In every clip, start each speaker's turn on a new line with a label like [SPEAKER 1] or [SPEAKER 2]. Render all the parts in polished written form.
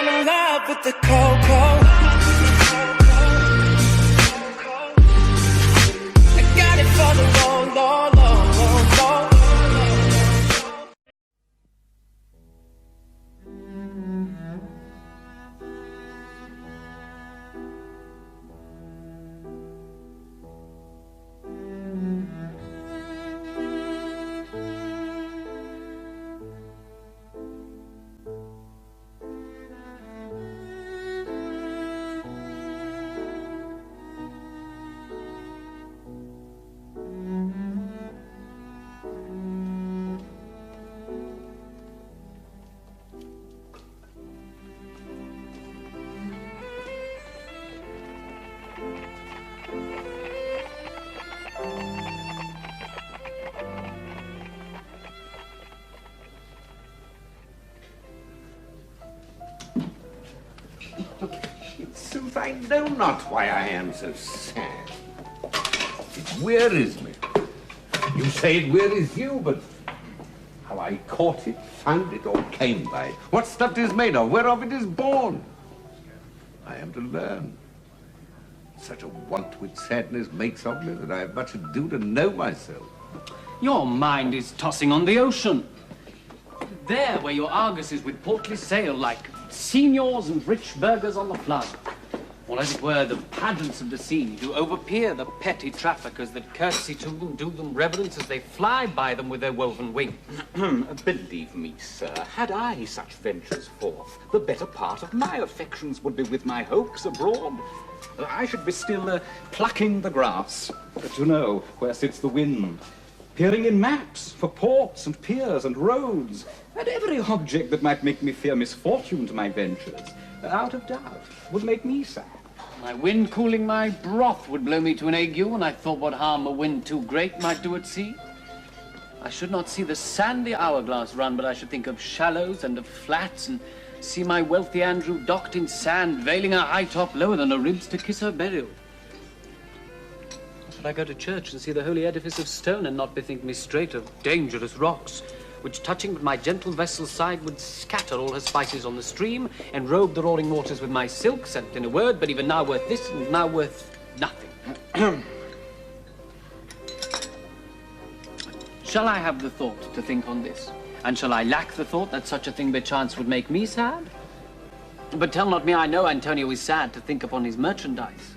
[SPEAKER 1] I'm in love with the cocoa. I got it for the long, long, long, long, long.
[SPEAKER 2] In sooth, I know not why I am so sad. It wearies me. You say it wearies you, but how I caught it, found it, or came by it, what stuff it is made of, whereof it is born, I am to learn. Such a want which sadness makes of me that I have much ado to know myself.
[SPEAKER 3] Your mind is tossing on the ocean. There where your Argus is with portly sail, like seniors and rich burghers on the flood. Or as it were, the pageants of the sea do overpeer the petty traffickers that curtsy to them, do them reverence as they fly by them with their woven wings.
[SPEAKER 4] Believe me, sir, had I such ventures forth, the better part of my affections would be with my hopes abroad. I should be still plucking the grass, to know where sits the wind, peering in maps for ports and piers and roads, and every object that might make me fear misfortune to my ventures, out of doubt, would make me sad.
[SPEAKER 3] My wind cooling my broth would blow me to an ague, and I thought what harm a wind too great might do at sea. I should not see the sandy hourglass run, but I should think of shallows and of flats, and see my wealthy Andrew docked in sand, veiling her high top lower than her ribs to kiss her burial. Or should I go to church and see the holy edifice of stone, and not bethink me straight of dangerous rocks, which touching but my gentle vessel's side would scatter all her spices on the stream, and robe the roaring waters with my silks, and in a word, but even now worth this and now worth nothing. Shall I have the thought to think on this? And shall I lack the thought that such a thing perchance would make me sad? But tell not me, I know Antonio is sad to think upon his merchandise.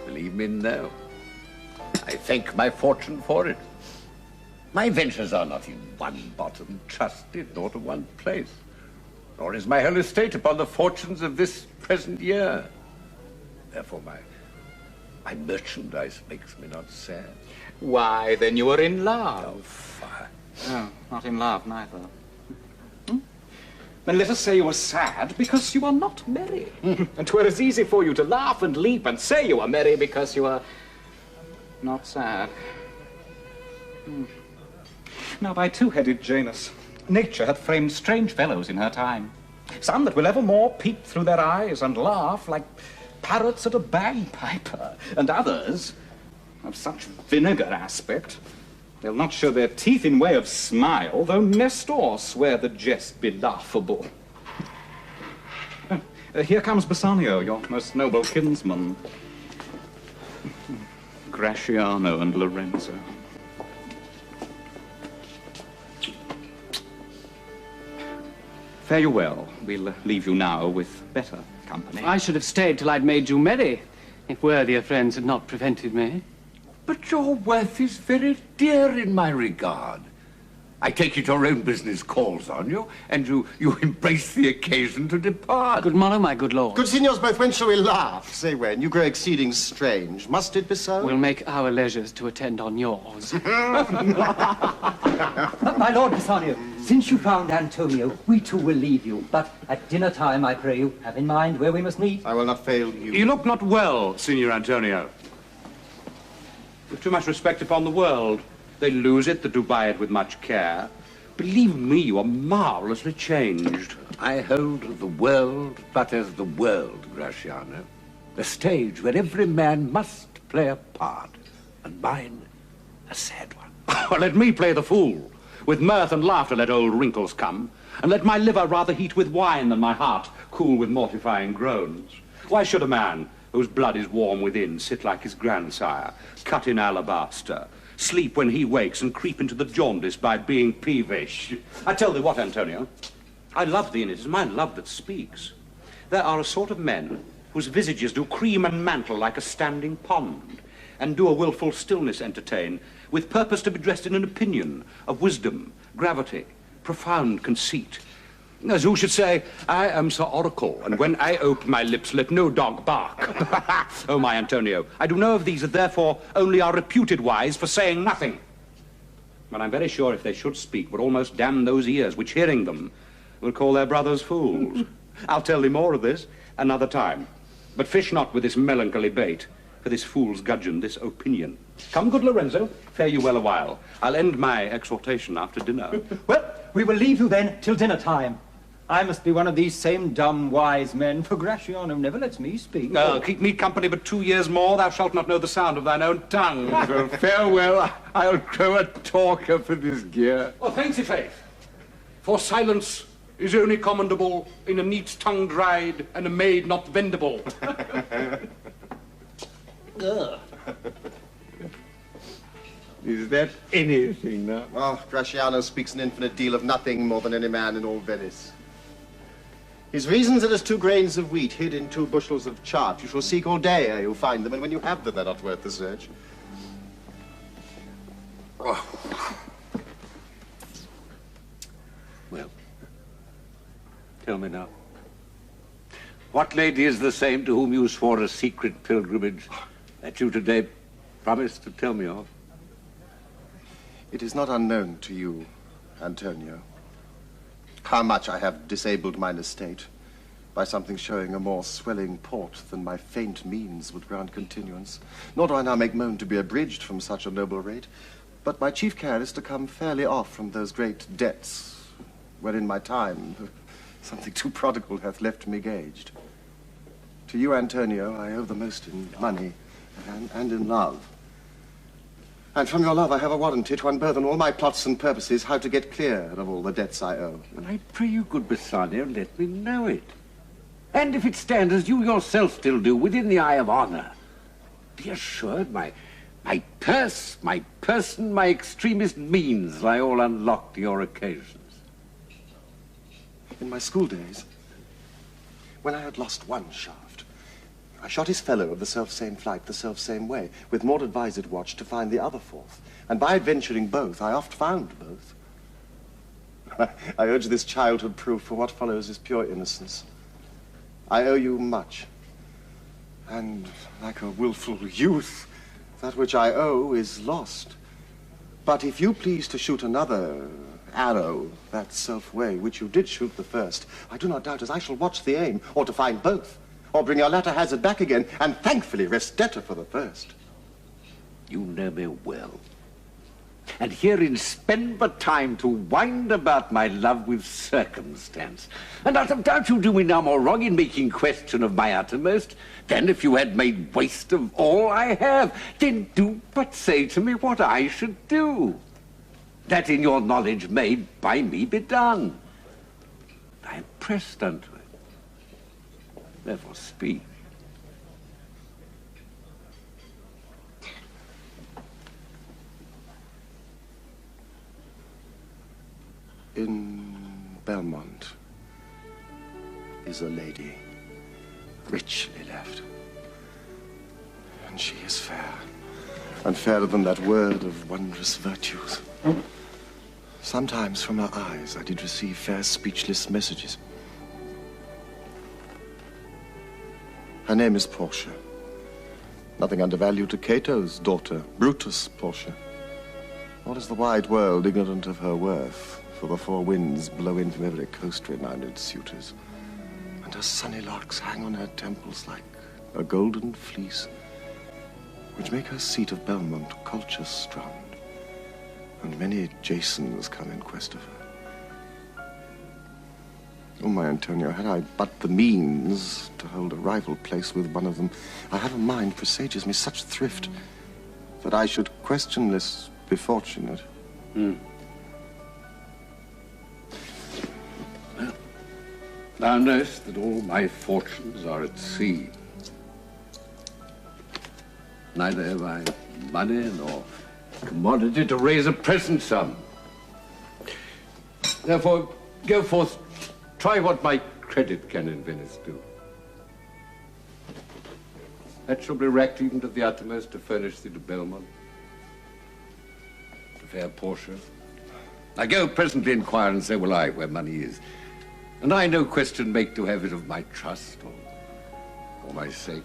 [SPEAKER 2] Believe me, no. I thank my fortune for it. My ventures are not in one bottom trusted, nor to one place. Nor is my whole estate upon the fortunes of this present year. Therefore my merchandise makes me not sad.
[SPEAKER 4] Why, then you are in love.
[SPEAKER 2] Oh, fire.
[SPEAKER 4] No, not in love, neither. Then let us say you are sad because you are not merry. And 'twere as easy for you to laugh and leap and say you are merry because you are not sad. Now, by two-headed Janus, nature hath framed strange fellows in her time. Some that will evermore peep through their eyes and laugh like parrots at a bagpiper, and others of such vinegar aspect they'll not show their teeth in way of smile, though Nestor swear the jest be laughable. Here comes Bassanio, your most noble kinsman. Gratiano and Lorenzo. Fare you well. We'll leave you now with better company.
[SPEAKER 3] I should have stayed till I'd made you merry, if worthier friends had not prevented me.
[SPEAKER 2] But your worth is very dear in my regard. I take it your own business calls on you, and you embrace the occasion to depart.
[SPEAKER 3] Good morrow, my good lord.
[SPEAKER 5] Good signors, both when shall we laugh? Say when. You grow exceeding strange. Must it be so?
[SPEAKER 3] We'll make our leisures to attend on yours.
[SPEAKER 6] My lord Bassanio, since you found Antonio, we too will leave you. But at dinner time, I pray you, have in mind where we must meet.
[SPEAKER 5] I will not fail you.
[SPEAKER 7] You look not well, Signor Antonio. With too much respect upon the world. They lose it that do buy it with much care. Believe me, you are marvelously changed.
[SPEAKER 2] I hold the world but as the world, Gratiano. A stage where every man must play a part, and mine a sad one.
[SPEAKER 7] Well, let me play the fool. With mirth and laughter let old wrinkles come. and let my liver rather heat with wine than my heart cool with mortifying groans. Why should a man whose blood is warm within sit like his grandsire, cut in alabaster, sleep when he wakes and creep into the jaundice by being peevish? I tell thee what, Antonio, I love thee, and it is my love that speaks. There are a sort of men whose visages do cream and mantle like a standing pond, and do a wilful stillness entertain, with purpose to be dressed in an opinion of wisdom, gravity, profound conceit. As who should say, I am Sir Oracle, and when I ope my lips, let no dog bark. Oh, my Antonio, I do know of these that therefore only are reputed wise for saying nothing. But I'm very sure if they should speak, would almost damn those ears, which hearing them, will call their brothers fools. I'll tell thee more of this another time. But fish not with this melancholy bait, for this fool's gudgeon, this opinion. Come, good Lorenzo, fare you well a while. I'll end my exhortation after dinner.
[SPEAKER 6] Well, we will leave you then till dinner time. I must be one of these same dumb wise men, for Gratiano never lets me speak.
[SPEAKER 7] Keep me company but 2 years more, thou shalt not know the sound of thine own tongue.
[SPEAKER 2] Well, farewell. I'll grow a talker for this gear.
[SPEAKER 7] Oh, thanks, i' faith. For silence is only commendable in a neat's tongue dried and a maid not vendible.
[SPEAKER 2] Is that anything now?
[SPEAKER 5] Oh, Gratiano speaks an infinite deal of nothing more than any man in all Venice. His reasons are as 2 grains of wheat hid in 2 bushels of chaff. You shall seek all day ere you find them, and when you have them, they're not worth the search.
[SPEAKER 2] Oh. Well, tell me now. What lady is the same to whom you swore a secret pilgrimage that you today promised to tell me of?
[SPEAKER 5] It is not unknown to you, Antonio, how much I have disabled mine estate by something showing a more swelling port than my faint means would grant continuance. Nor do I now make moan to be abridged from such a noble rate, but my chief care is to come fairly off from those great debts, wherein my time, something too prodigal, hath left me gauged. To you, Antonio, I owe the most in money and in love. And from your love I have a warranty to unburthen all my plots and purposes, how to get clear of all the debts I owe.
[SPEAKER 2] And I pray you, good Bassanio, let me know it. And if it stand as you yourself still do, within the eye of honor, be assured my purse, my person, my extremest means lie all unlocked to your occasions.
[SPEAKER 5] In my school days, when I had lost one shaft, I shot his fellow of the self-same flight, the self-same way, with more advised watch to find the other 4th. And by adventuring both, I oft found both. I urge this childhood proof, for what follows is pure innocence. I owe you much. And like a willful youth, that which I owe is lost. But if you please to shoot another arrow that self-way, which you did shoot the first, I do not doubt as I shall watch the aim, or to find both, or bring your latter hazard back again, and thankfully rest debtor for the first.
[SPEAKER 2] You know me well. And herein spend but time to wind about my love with circumstance. And out of doubt you do me now more wrong in making question of my uttermost, than if you had made waste of all I have. Then do but say to me what I should do, that in your knowledge may by me be done. I am pressed unto it. Therefore speak.
[SPEAKER 5] In Belmont is a lady, richly left. And she is fair, and fairer than that word of wondrous virtues. Sometimes from her eyes I did receive fair speechless messages. Her name is Portia. Nothing undervalued to Cato's daughter, Brutus Portia. Nor is the wide world ignorant of her worth, for the 4 winds blow in from every coast renowned suitors. And her sunny locks hang on her temples like a golden fleece, which make her seat of Belmont culture strand, and many Jasons come in quest of her. Oh, my Antonio, had I but the means to hold a rival place with one of them, I have a mind presages me such thrift that I should questionless be fortunate.
[SPEAKER 2] Thou knowest that all my fortunes are at sea. Neither have I money nor commodity to raise a present sum. Therefore, go forth, try what my credit can in Venice do. That shall be racked even to the uttermost to furnish thee to Belmont, to fair Portia. I go presently inquire and say, will I, where money is. And I no question make to have it of my trust or my sake.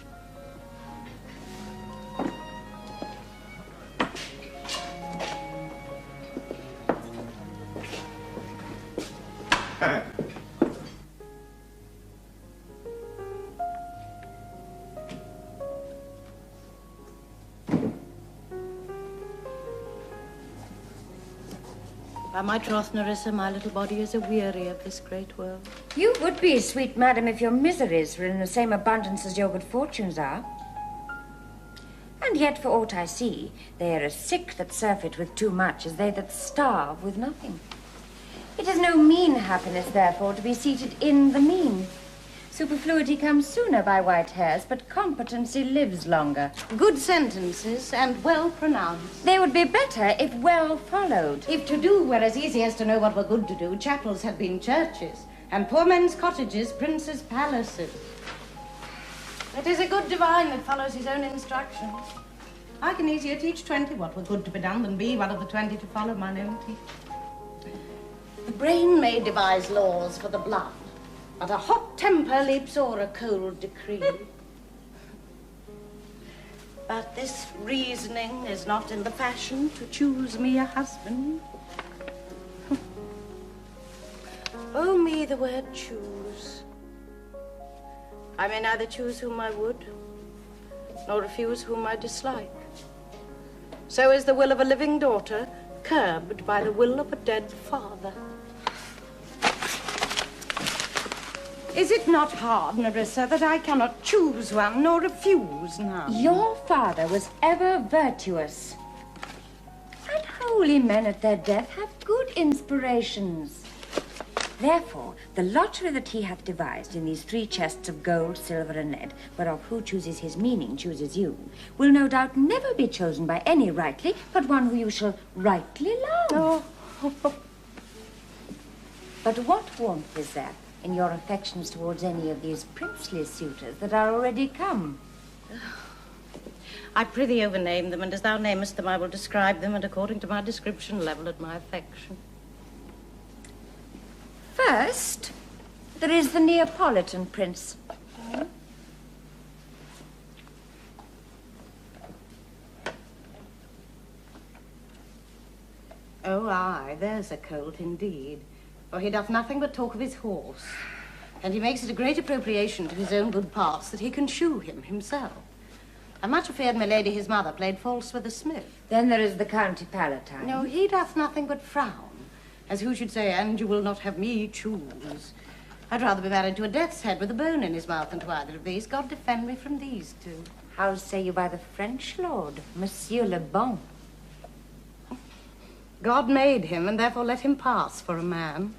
[SPEAKER 8] By my troth, Nerissa, my little body is aweary of this great world.
[SPEAKER 9] You would be, sweet madam, if your miseries were in the same abundance as your good fortunes are. And yet, for aught I see, they are as sick that surfeit with too much as they that starve with nothing. It is no mean happiness, therefore, to be seated in the mean. Superfluity comes sooner by white hairs, but competency lives longer.
[SPEAKER 8] Good sentences and well pronounced.
[SPEAKER 9] They would be better if well followed.
[SPEAKER 8] If to do were as easy as to know what were good to do, chapels had been churches, and poor men's cottages princes' palaces. It is a good divine that follows his own instructions. I can easier teach 20 what were good to be done than be one of the 20 to follow mine own teaching. The brain may devise laws for the blood, but a hot temper leaps o'er a cold decree. But this reasoning is not in the fashion to choose me a husband. Oh, me, the word choose. I may neither choose whom I would, nor refuse whom I dislike. So is the will of a living daughter curbed by the will of a dead father. Is it not hard, Nerissa, that I cannot choose one nor refuse none?
[SPEAKER 9] Your father was ever virtuous. And holy men at their death have good inspirations. Therefore, the lottery that he hath devised in these 3 chests of gold, silver, and lead, whereof who chooses his meaning chooses you, will no doubt never be chosen by any rightly, but one who you shall rightly love.
[SPEAKER 8] Oh.
[SPEAKER 9] But what warmth is there in your affections towards any of these princely suitors that are already come?
[SPEAKER 8] I prithee overname them, and as thou namest them, I will describe them, and according to my description, level at my affection.
[SPEAKER 9] First, there is the Neapolitan prince.
[SPEAKER 8] Oh, aye, there's a colt indeed. For he doth nothing but talk of his horse, and he makes it a great appropriation to his own good parts that he can shoe him himself. I'm much afeard my lady his mother played false with a smith.
[SPEAKER 9] Then there is the County Palatine.
[SPEAKER 8] No, he doth nothing but frown, as who should say, and you will not have me choose. I'd rather be married to a death's head with a bone in his mouth than to either of these. God defend me from these 2.
[SPEAKER 9] How say you by the French lord, Monsieur Le Bon?
[SPEAKER 8] God made him, and therefore let him pass for a man.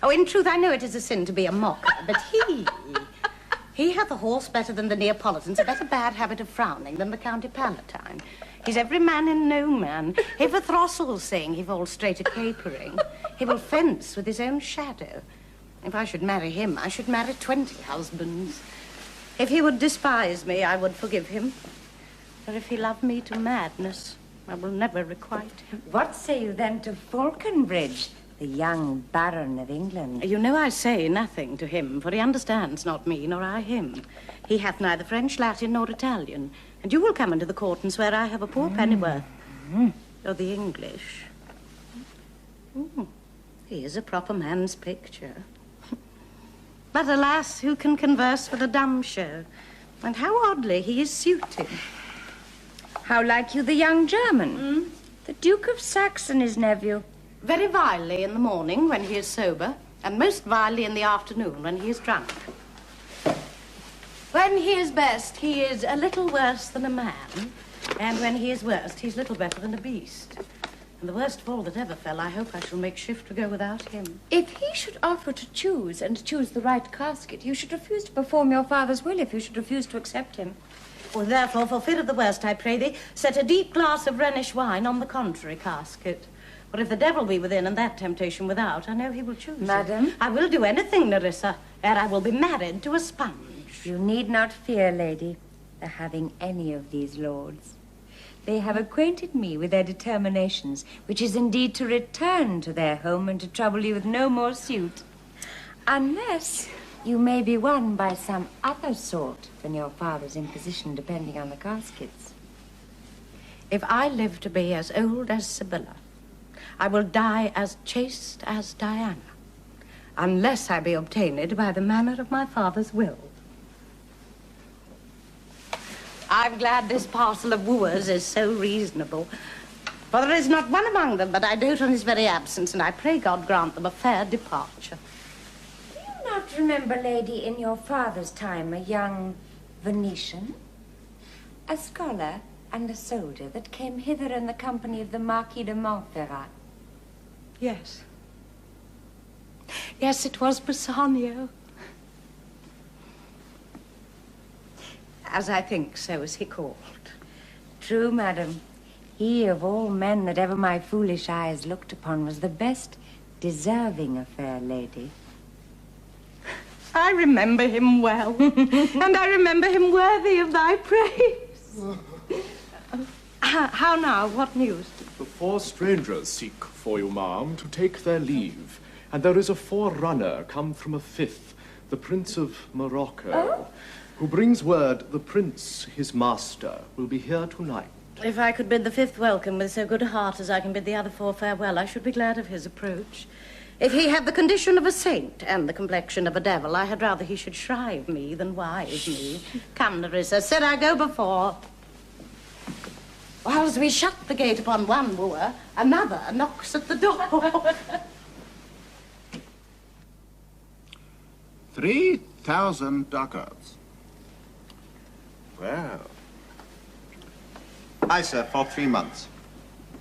[SPEAKER 8] Oh, in truth, I know it is a sin to be a mocker, but he hath a horse better than the Neapolitans, a better bad habit of frowning than the County Palatine. He's every man and no man. If a throstle'll sing, he falls straight a capering. He will fence with his own shadow. If I should marry him, I should marry 20 husbands. If he would despise me, I would forgive him. But if he loved me to madness, I will never requite him.
[SPEAKER 9] What say you then to Falconbridge, the young Baron of England?
[SPEAKER 8] You know I say nothing to him, for he understands not me, nor I him. He hath neither French, Latin, nor Italian. And you will come into the court and swear I have a poor pennyworth. Or the English. He is a proper man's picture. But alas, who can converse with a dumb show? And how oddly he is suited.
[SPEAKER 9] How like you the young German? The Duke of Saxon, his nephew.
[SPEAKER 8] Very vilely in the morning when he is sober, and most vilely in the afternoon when he is drunk. When he is best, he is a little worse than a man, and when he is worst, he's little better than a beast. And the worst fall that ever fell, I hope I shall make shift to go without him.
[SPEAKER 9] If he should offer to choose, and choose the right casket, you should refuse to perform your father's will if you should refuse to accept him.
[SPEAKER 8] Well, therefore, for fear of the worst, I pray thee, set a deep glass of Rhenish wine on the contrary casket. For if the devil be within and that temptation without, I know he will choose it.
[SPEAKER 9] Madam?
[SPEAKER 8] I will do anything, Nerissa, ere I will be married to a sponge.
[SPEAKER 9] You need not fear, lady, the having any of these lords. They have acquainted me with their determinations, which is indeed to return to their home and to trouble you with no more suit. Unless you may be won by some other sort than your father's imposition, depending on the caskets.
[SPEAKER 8] If I live to be as old as Sibylla, I will die as chaste as Diana, unless I be obtained by the manner of my father's will. I'm glad this parcel of wooers is so reasonable, for there is not one among them but I dote on his very absence, and I pray God grant them a fair departure.
[SPEAKER 9] Do you not remember, lady, in your father's time, a young Venetian, a scholar and a soldier that came hither in the company of the Marquis de Montferrat?
[SPEAKER 8] Yes. Yes, it was Bassanio. As I think, so is he called.
[SPEAKER 9] True, madam. He, of all men that ever my foolish eyes looked upon, was the best deserving a fair lady.
[SPEAKER 8] I remember him well, and I remember him worthy of thy praise. How now? What news?
[SPEAKER 10] The 4 strangers seek for you, ma'am, to take their leave, and there is a forerunner come from a 5th, the Prince of Morocco, who brings word the prince, his master, will be here tonight.
[SPEAKER 8] If I could bid the 5th welcome with so good a heart as I can bid the other 4 farewell, I should be glad of his approach. If he have the condition of a saint and the complexion of a devil, I had rather he should shrive me than wise me. Come, Nerissa, said I go before. Whilst we shut the gate upon one wooer, another knocks at the door.
[SPEAKER 11] 3,000 ducats. Well.
[SPEAKER 5] Aye, sir, for 3 months.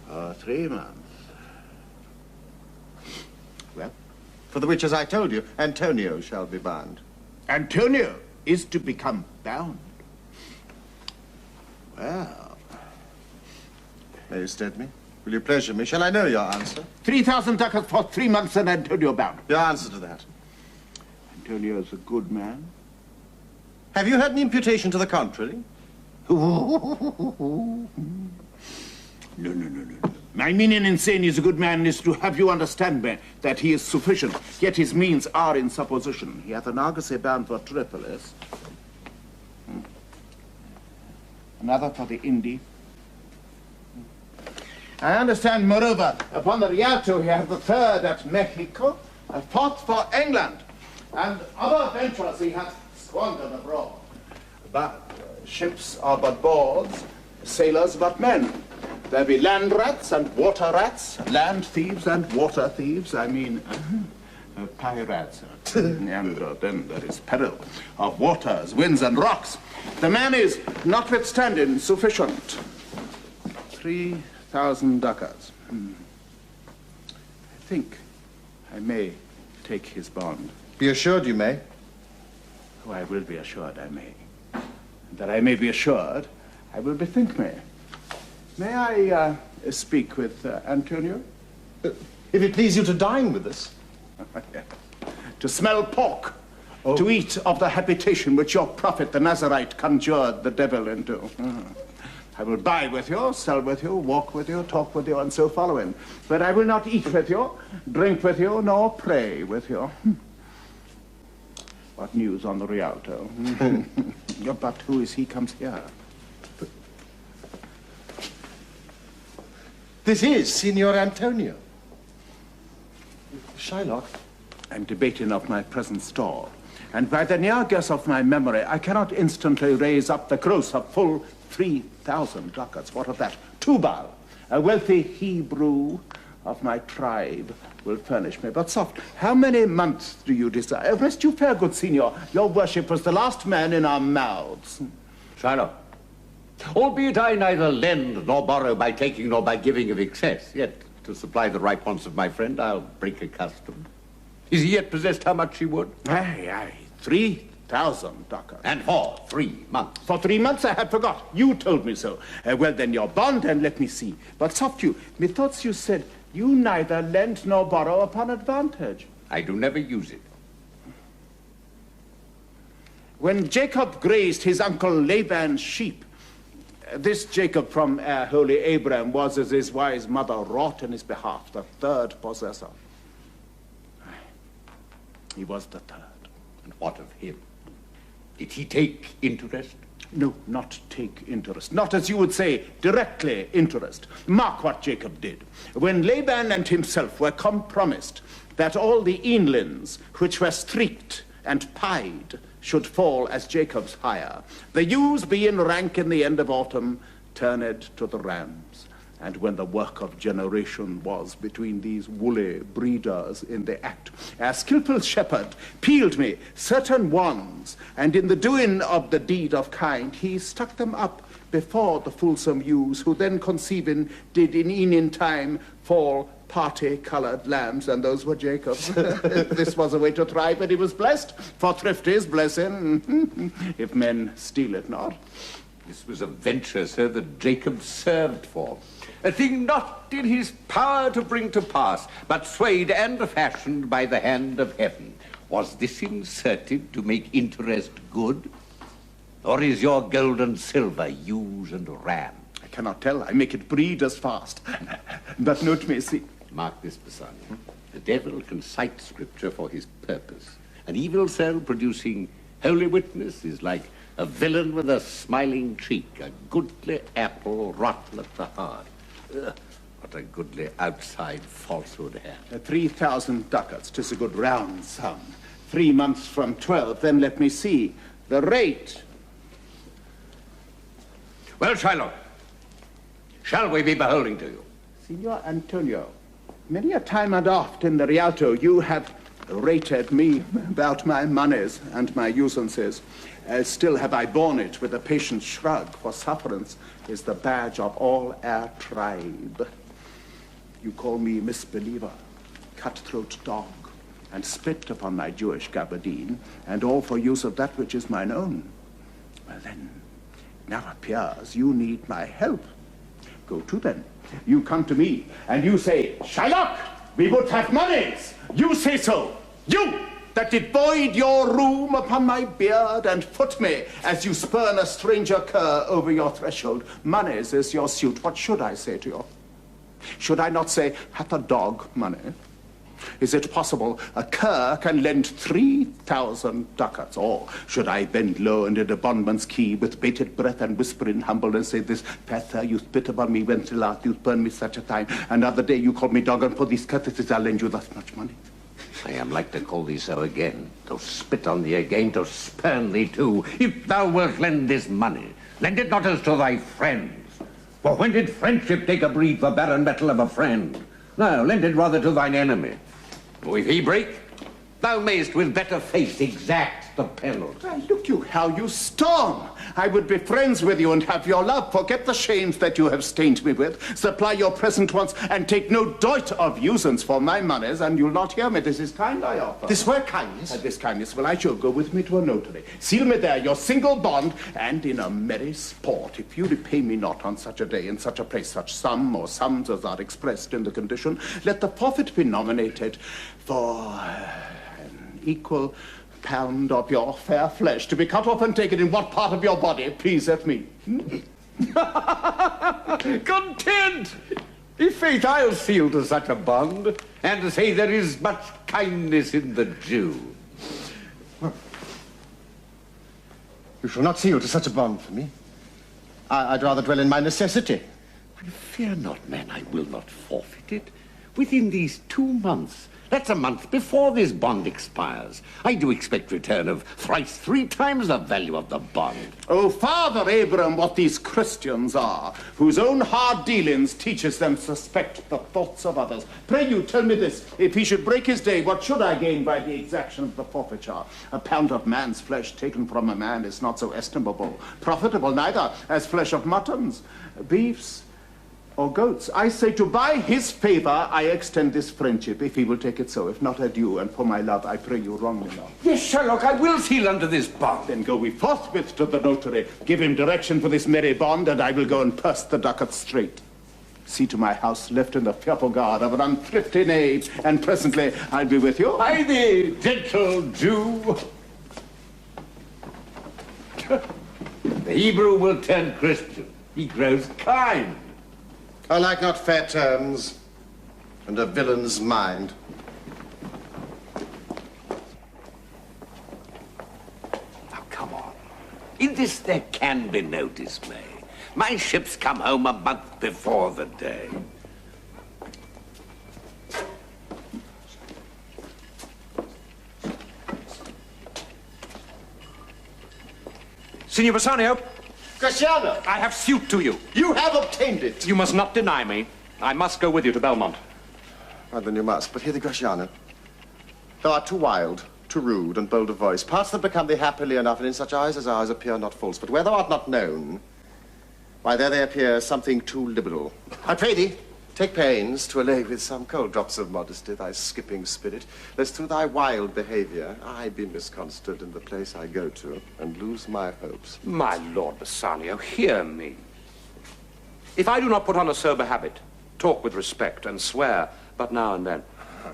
[SPEAKER 11] 3 months. Well?
[SPEAKER 5] For the which, as I told you, Antonio shall be bound.
[SPEAKER 11] Antonio is to become bound. Well.
[SPEAKER 5] May you stead me? Will you pleasure me? Shall I know your answer?
[SPEAKER 11] 3,000 ducats for 3 months and Antonio bound.
[SPEAKER 5] Your answer to that?
[SPEAKER 11] Antonio's a good man.
[SPEAKER 5] Have you had an imputation to the contrary?
[SPEAKER 11] No. My meaning in saying he's a good man is to have you understand, me, that he is sufficient, yet his means are in supposition. He hath an argosy bound for Tripolis. Another for the Indy. I understand, moreover, upon the Rialto he hath the 3rd at Mexico, a 4th for England, and other ventures he hath squandered abroad. But ships are but boards, sailors but men. There be land rats and water rats, land thieves and water thieves, I mean, pirates. And then there is peril of waters, winds and rocks. The man is, notwithstanding, sufficient. 3,000 ducats. I think I may take his bond.
[SPEAKER 5] Be assured you may.
[SPEAKER 11] Oh, I will be assured I may. That I may be assured, I will bethink me. May I speak with Antonio?
[SPEAKER 5] If it please you to dine with us.
[SPEAKER 11] To smell pork, to eat of the habitation which your prophet, the Nazarite, conjured the devil into. I will buy with you, sell with you, walk with you, talk with you, and so following. But I will not eat with you, drink with you, nor pray with you. What news on the Rialto? But who is he comes here?
[SPEAKER 5] This is Signor Antonio. Shylock.
[SPEAKER 11] I'm debating of my present store, and by the near guess of my memory, I cannot instantly raise up the gross of full 3,000 ducats. What of that? Tubal, a wealthy Hebrew of my tribe, will furnish me. But soft, how many months do you desire? Rest you fair, good signor. Your worship was the last man in our mouths.
[SPEAKER 2] Shylock, albeit I neither lend nor borrow by taking nor by giving of excess, yet To supply the ripe wants of my friend, I'll break a custom. Is he yet possessed how much he would?
[SPEAKER 11] Aye, 3,000 ducats.
[SPEAKER 2] And for 3 months.
[SPEAKER 11] For 3 months I had forgot. You told me so. Well, then your bond, and let me see. But soft you, methought you said you neither lend nor borrow upon advantage.
[SPEAKER 2] I do never use it.
[SPEAKER 11] When Jacob grazed his uncle Laban's sheep, this Jacob from our holy Abraham was, as his wise mother wrought in his behalf, the third possessor. He was the third.
[SPEAKER 2] And what of him? Did he take interest?
[SPEAKER 11] No, not take interest. Not, as you would say, directly interest. Mark what Jacob did. When Laban and himself were compromised that all the eanlings which were streaked and pied should fall as Jacob's hire, the ewes being rank in the end of autumn turned to the rams. And when the work of generation was between these woolly breeders in the act, a skillful shepherd peeled me certain wands, and in the doing of the deed of kind, he stuck them up before the fulsome ewes, who then conceiving did in e'en time fall party-coloured lambs, and those were Jacob's. This was a way to thrive, and he was blessed, for thrift is blessing, if men steal it not.
[SPEAKER 2] This was a venture, sir, that Jacob served for. A thing not in his power to bring to pass, but swayed and fashioned by the hand of heaven. Was this inserted to make interest good? Or is your gold and silver ewes and ram?
[SPEAKER 11] I cannot tell. I make it breed as fast. But note me, see.
[SPEAKER 2] Mark this, Bassanio. The devil can cite scripture for his purpose. An evil soul producing holy witness is like a villain with a smiling cheek, a goodly apple rotten at the heart. What a goodly outside falsehood hath.
[SPEAKER 11] 3,000 ducats, 'tis a good round sum. 3 months from 12, then let me see. The rate.
[SPEAKER 2] Well, Shiloh, shall we be beholding to you?
[SPEAKER 11] Signor Antonio, many a time and oft in the Rialto you have rated me about my monies and my usances. Still have I borne it with a patient shrug, for sufferance is the badge of all our tribe. You call me misbeliever, cutthroat dog, and spit upon my Jewish gabardine, and all for use of that which is mine own. Well then, now appears you need my help. Go to then. You come to me, and you say, Shylock, we would have monies. You say so. You! That did void your room upon my beard and foot me as you spurn a stranger cur over your threshold. Monies is your suit. What should I say to you? Should I not say, hath a dog money? Is it possible a cur can lend 3,000 ducats? Or should I bend low and in a bondman's key with bated breath and whisper in humble and say, this Pether, you spit upon me when till last you spurn me such a time. Another day you call me dog, and for these courtesies I'll lend you thus much money.
[SPEAKER 2] I am like to call thee so again, to spit on thee again, to spurn thee too. If thou wilt lend this money, lend it not as to thy friends. For when did friendship take a breed for barren metal of a friend? No, lend it rather to thine enemy. For if he break, thou mayst with better face exact the penalty.
[SPEAKER 11] Look you how you storm. I would be friends with you and have your love. Forget the shames that you have stained me with. Supply your present wants and take no doit of usance for my monies, and you'll not hear me. This is kind I offer.
[SPEAKER 5] This were kindness?
[SPEAKER 11] This kindness. Well, I shall go with me to a notary. Seal me there your single bond, and in a merry sport, if you repay me not on such a day, in such a place, such sum or sums as are expressed in the condition, let the forfeit be nominated for an equal pound of your fair flesh, to be cut off and taken in what part of your body pleaseth me.
[SPEAKER 2] Content! I' faith, I'll seal to such a bond, and say there is much kindness in the Jew.
[SPEAKER 5] You shall not seal to such a bond for me. I'd rather dwell in my necessity.
[SPEAKER 2] Fear not, man, I will not forfeit it. Within these 2 months, that's a month before this bond expires, I do expect return of thrice 3 times the value of the bond.
[SPEAKER 11] Oh, Father Abraham, what these Christians are, whose own hard dealings teaches them suspect the thoughts of others. Pray you, tell me this, if he should break his day, what should I gain by the exaction of the forfeiture? A pound of man's flesh taken from a man is not so estimable, profitable neither as flesh of muttons, beefs, or goats. I say to buy his favor, I extend this friendship, if he will take it so. If not, adieu, and for my love, I pray you wrong me not.
[SPEAKER 2] Yes, Sherlock, I will seal under this bond.
[SPEAKER 11] Then go we forthwith to the notary, give him direction for this merry bond, and I will go and purse the ducat straight. See to my house left in the fearful guard of an unthrifty knave, and presently I'll be with you.
[SPEAKER 2] By thee, gentle Jew. The Hebrew will turn Christian. He grows kind.
[SPEAKER 5] I like not fair terms and a villain's mind.
[SPEAKER 2] Now, come on. In this there can be no dismay. My ships come home a month before the day.
[SPEAKER 7] Signor Bassanio,
[SPEAKER 5] Graciano,
[SPEAKER 7] I have suit to you.
[SPEAKER 5] you have obtained it.
[SPEAKER 7] You must not deny me. I must go with you to Belmont.
[SPEAKER 5] Well, then you must. But hear thee, Graciano. Thou art too wild, too rude, and bold of voice. Parts that become thee happily enough, and in such eyes as ours appear not false. But where thou art not known, why, there they appear something too liberal. I pray thee, take pains to allay with some cold drops of modesty thy skipping spirit, lest through thy wild behavior I be misconstrued in the place I go to, and lose my hopes.
[SPEAKER 7] My Lord Bassanio, hear me. If I do not put on a sober habit, talk with respect, and swear but now and then,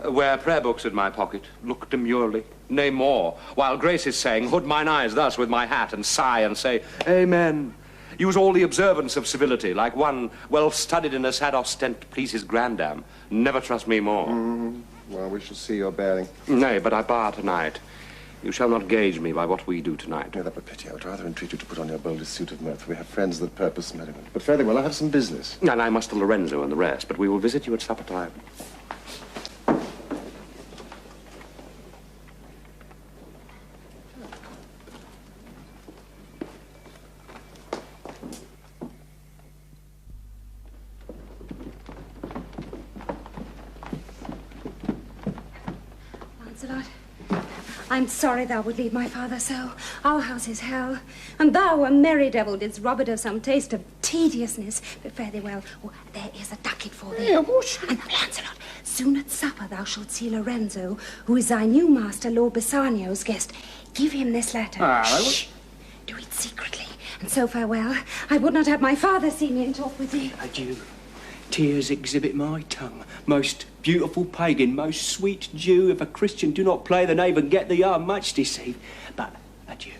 [SPEAKER 7] wear prayer books in my pocket, look demurely, nay more, while Grace is saying, hood mine eyes thus with my hat, and sigh and say, Amen. Use all the observance of civility, like one well studied in a sad ostent to please his grandam. Never trust me more.
[SPEAKER 5] Well, we shall see your bearing.
[SPEAKER 7] Nay, but I bar tonight. You shall not gauge me by what we do tonight.
[SPEAKER 5] No, that were pity. I would rather entreat you to put on your boldest suit of mirth. We have friends that purpose merriment. But fare thee well, I have some business.
[SPEAKER 7] And I must to Lorenzo and the rest, but we will visit you at supper time.
[SPEAKER 12] Lancelot, I'm sorry thou would leave my father so. Our house is hell, and thou, a merry devil, didst rob it of some taste of tediousness. But fare thee well. Oh, there is a ducat for thee. And now, Lancelot, soon at supper thou shalt see Lorenzo, who is thy new master, Lord Bassanio's guest. Give him this letter. Shh. Do it secretly, and so farewell. I would not have my father see me and talk with thee.
[SPEAKER 13] Adieu. Tears exhibit my tongue. Most beautiful pagan, most sweet Jew, if a Christian do not play the knave and get the yard, much deceived. But adieu.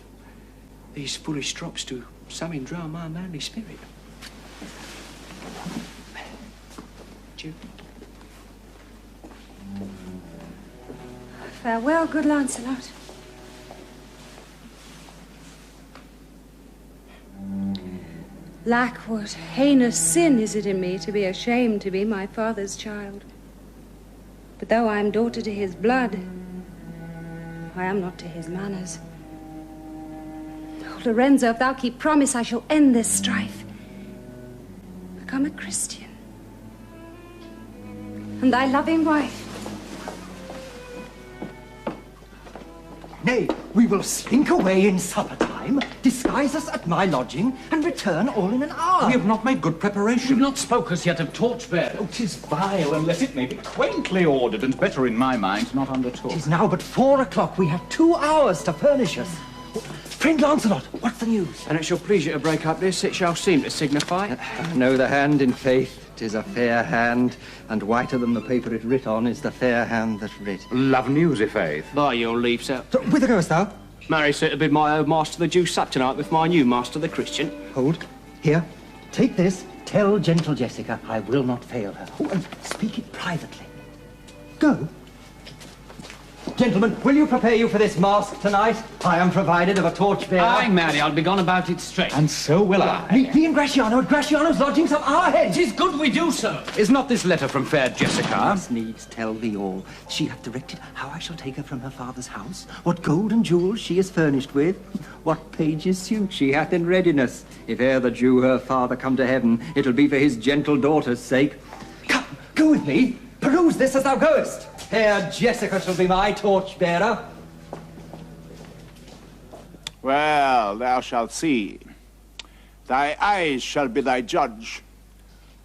[SPEAKER 13] These foolish drops do something drown my manly spirit. Adieu.
[SPEAKER 12] Farewell, good Lancelot. Lack, what heinous sin is it in me to be ashamed to be my father's child? But though I am daughter to his blood, I am not to his manners. Oh, Lorenzo, if thou keep promise, I shall end this strife. Become a Christian. And thy loving wife.
[SPEAKER 6] Nay, we will slink away in supper time, disguise us at my lodging, and return all in an hour.
[SPEAKER 7] We have not made good preparation.
[SPEAKER 3] You've not spoke us yet of torchbearer.
[SPEAKER 4] Oh, 'tis vile, unless it may be quaintly ordered, and better in my mind, not undertook.
[SPEAKER 6] It is now but 4 o'clock. We have 2 hours to furnish us. Friend Lancelot, what's the news?
[SPEAKER 13] And it shall please you to break up this, it shall seem to signify. Know the hand in faith, 'tis a fair hand, and whiter than the paper it writ on is the fair hand that writ.
[SPEAKER 7] Love news, i' faith.
[SPEAKER 13] By your leave, sir.
[SPEAKER 6] So, whither goest thou?
[SPEAKER 13] Marry, sir, to bid my old master the Jew sup tonight with my new master the Christian.
[SPEAKER 6] Hold. Here, take this. Tell gentle Jessica I will not fail her. Oh, and speak it privately. Go. Gentlemen, will you prepare you for this mask tonight? I am provided of a torchbearer.
[SPEAKER 3] Aye, Mary, I'll be gone about it straight.
[SPEAKER 4] And so will I.
[SPEAKER 6] Meet me and Graciano at Graciano's lodgings of our heads.
[SPEAKER 3] 'Tis good we do so.
[SPEAKER 7] Is not this letter from fair Jessica?
[SPEAKER 6] Must needs tell thee all. She hath directed how I shall take her from her father's house, what gold and jewels she is furnished with, what page's suit she hath in readiness. If e'er the Jew her father come to heaven, it'll be for his gentle daughter's sake. Come, go with me. Peruse this as thou goest. Fair Jessica shall be my torchbearer.
[SPEAKER 11] Well, thou shalt see. Thy eyes shall be thy judge.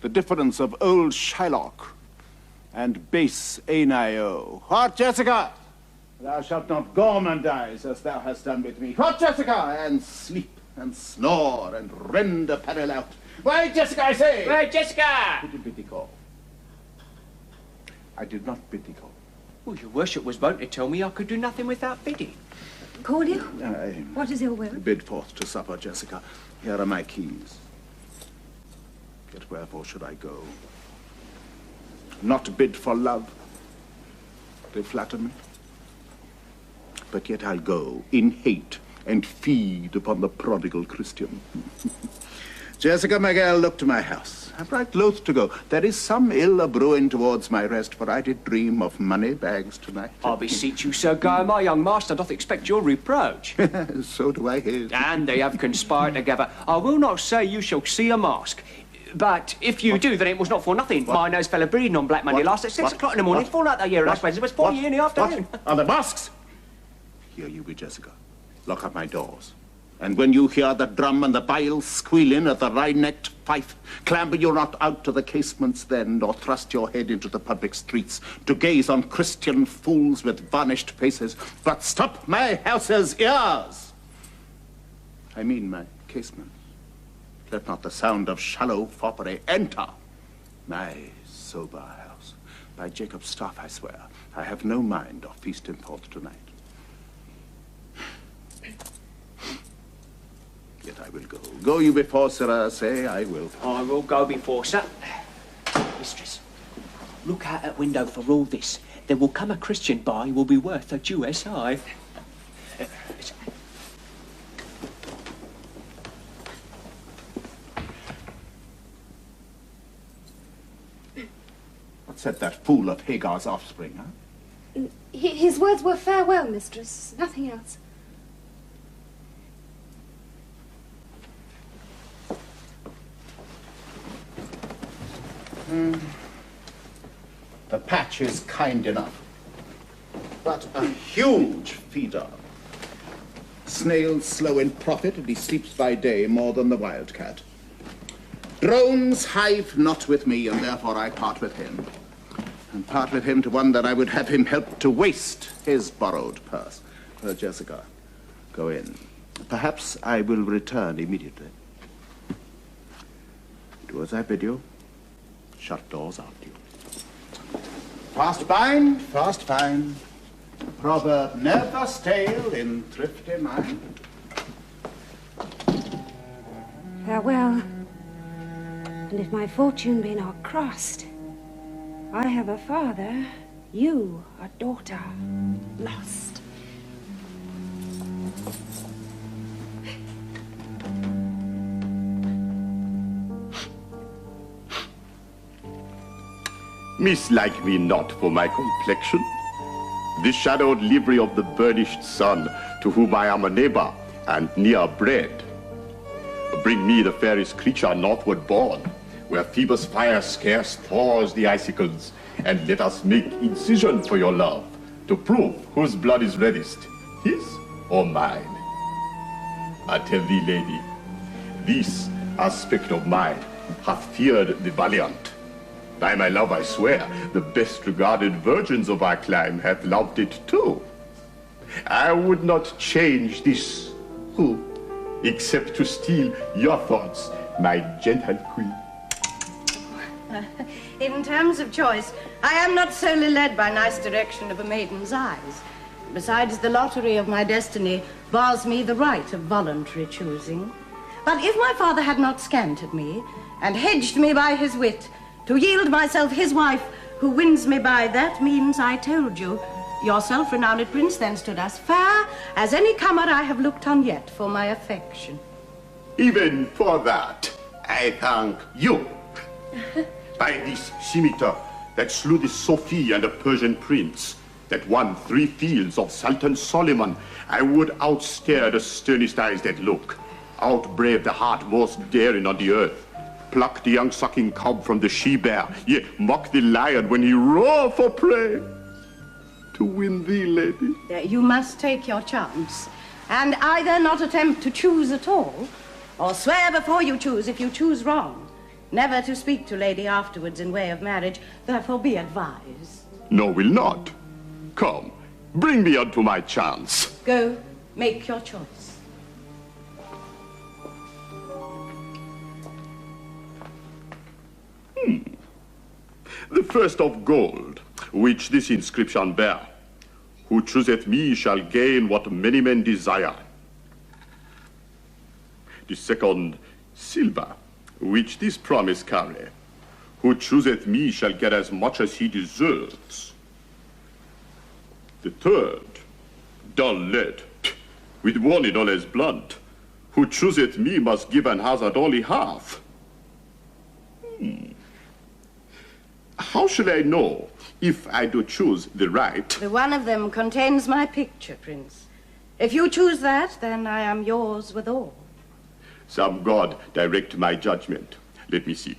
[SPEAKER 11] the difference of old Shylock and base Anio. What, Jessica? Thou shalt not gormandize as thou hast done with me. What, Jessica? And sleep and snore and rend apparel out. Why, Jessica, I say!
[SPEAKER 13] Right, Jessica!
[SPEAKER 11] Who did bid thee call? I did not bid thee call.
[SPEAKER 13] Well, your worship was wont to tell me I could do nothing without bidding.
[SPEAKER 12] Call you?
[SPEAKER 11] I
[SPEAKER 12] What is your will?
[SPEAKER 11] bid forth to supper, Jessica. Here are my keys. Yet wherefore should I go? Not bid for love. They flatter me. But yet I'll go in hate and feed upon the prodigal Christian. Jessica, my girl, look to my house. I'm right loath to go. There is some ill a-brewing towards my rest, for I did dream of money bags tonight.
[SPEAKER 13] I beseech you, Sir Guy, my young master doth expect your reproach.
[SPEAKER 11] So do I his.
[SPEAKER 13] And they have conspired together. I will not say you shall see a mask. But if you do, then it was not for nothing. My nose fell a-breeding on Black Monday last at 6 o'clock in the morning. Fall out that year, last Wednesday. It was 40 in the afternoon.
[SPEAKER 11] Are the masks? Here you be, Jessica. Lock up my doors. And when you hear the drum and the bile squealing at the wry-necked fife, clamber you not out to the casements then, nor thrust your head into the public streets to gaze on Christian fools with varnished faces, but stop my house's ears. I mean my casements. Let not the sound of shallow foppery enter my sober house. By Jacob's staff, I swear, I have no mind of feasting forth tonight. Yet I will go. Go you before, sirrah, say I will.
[SPEAKER 13] I will go before, sir. Mistress, look out that window for all this. There will come a Christian by who will be worth a Jew's eye.
[SPEAKER 11] What said that fool of Hagar's offspring, huh?
[SPEAKER 12] His words were farewell, mistress. Nothing else.
[SPEAKER 11] The patch is kind enough, but a huge feeder. Snail's slow in profit, and he sleeps by day more than the wildcat. Drones hive not with me, and therefore I part with him. And part with him to one that I would have him help to waste his borrowed purse. Jessica, go in. Perhaps I will return immediately. Do as I bid you. Shut doors after you. Fast bind, fast find. Proverb never stale in thrifty mind.
[SPEAKER 12] Farewell. And if my fortune be not crossed, I have a father, you a daughter, lost.
[SPEAKER 14] Mislike me not for my complexion, the shadowed livery of the burnished sun, to whom I am a neighbor and near bred. Bring me the fairest creature northward born, where Phoebus' fire scarce thaws the icicles, and let us make incision for your love, to prove whose blood is reddest, his or mine. I tell thee, lady, this aspect of mine hath feared the valiant. By my love I swear, the best regarded virgins of our clime hath loved it too. I would not change this, who, except to steal your thoughts, my gentle queen.
[SPEAKER 8] In terms of choice, I am not solely led by nice direction of a maiden's eyes. Besides, the lottery of my destiny bars me the right of voluntary choosing. But if my father had not scanted me, and hedged me by his wit, to yield myself his wife, who wins me by that means I told you, your self-renowned prince then stood as fair as any comer I have looked on yet for my affection.
[SPEAKER 14] Even for that, I thank you. By this scimitar that slew the Sophie and a Persian prince, that won 3 fields of Sultan Solomon, I would outstare the sternest eyes that look, outbrave the heart most daring on the earth, pluck the young sucking cub from the she-bear, yea, mock the lion when he roar for prey. To win thee, lady.
[SPEAKER 8] You must take your chance, and either not attempt to choose at all, or swear before you choose if you choose wrong, never to speak to lady afterwards in way of marriage, therefore be advised.
[SPEAKER 14] No, will not. Come, bring me unto my chance.
[SPEAKER 8] Go, make your choice.
[SPEAKER 14] The first of gold, which this inscription bear. Who chooseth me shall gain what many men desire. The second, silver, which this promise carry. Who chooseth me shall get as much as he deserves. The third, dull lead, with warning all as blunt. Who chooseth me must give and hazard all he hath. How shall I know if I do choose the right?
[SPEAKER 8] The one of them contains my picture, Prince. If you choose that, then I am yours withal.
[SPEAKER 14] Some God direct my judgment. Let me see.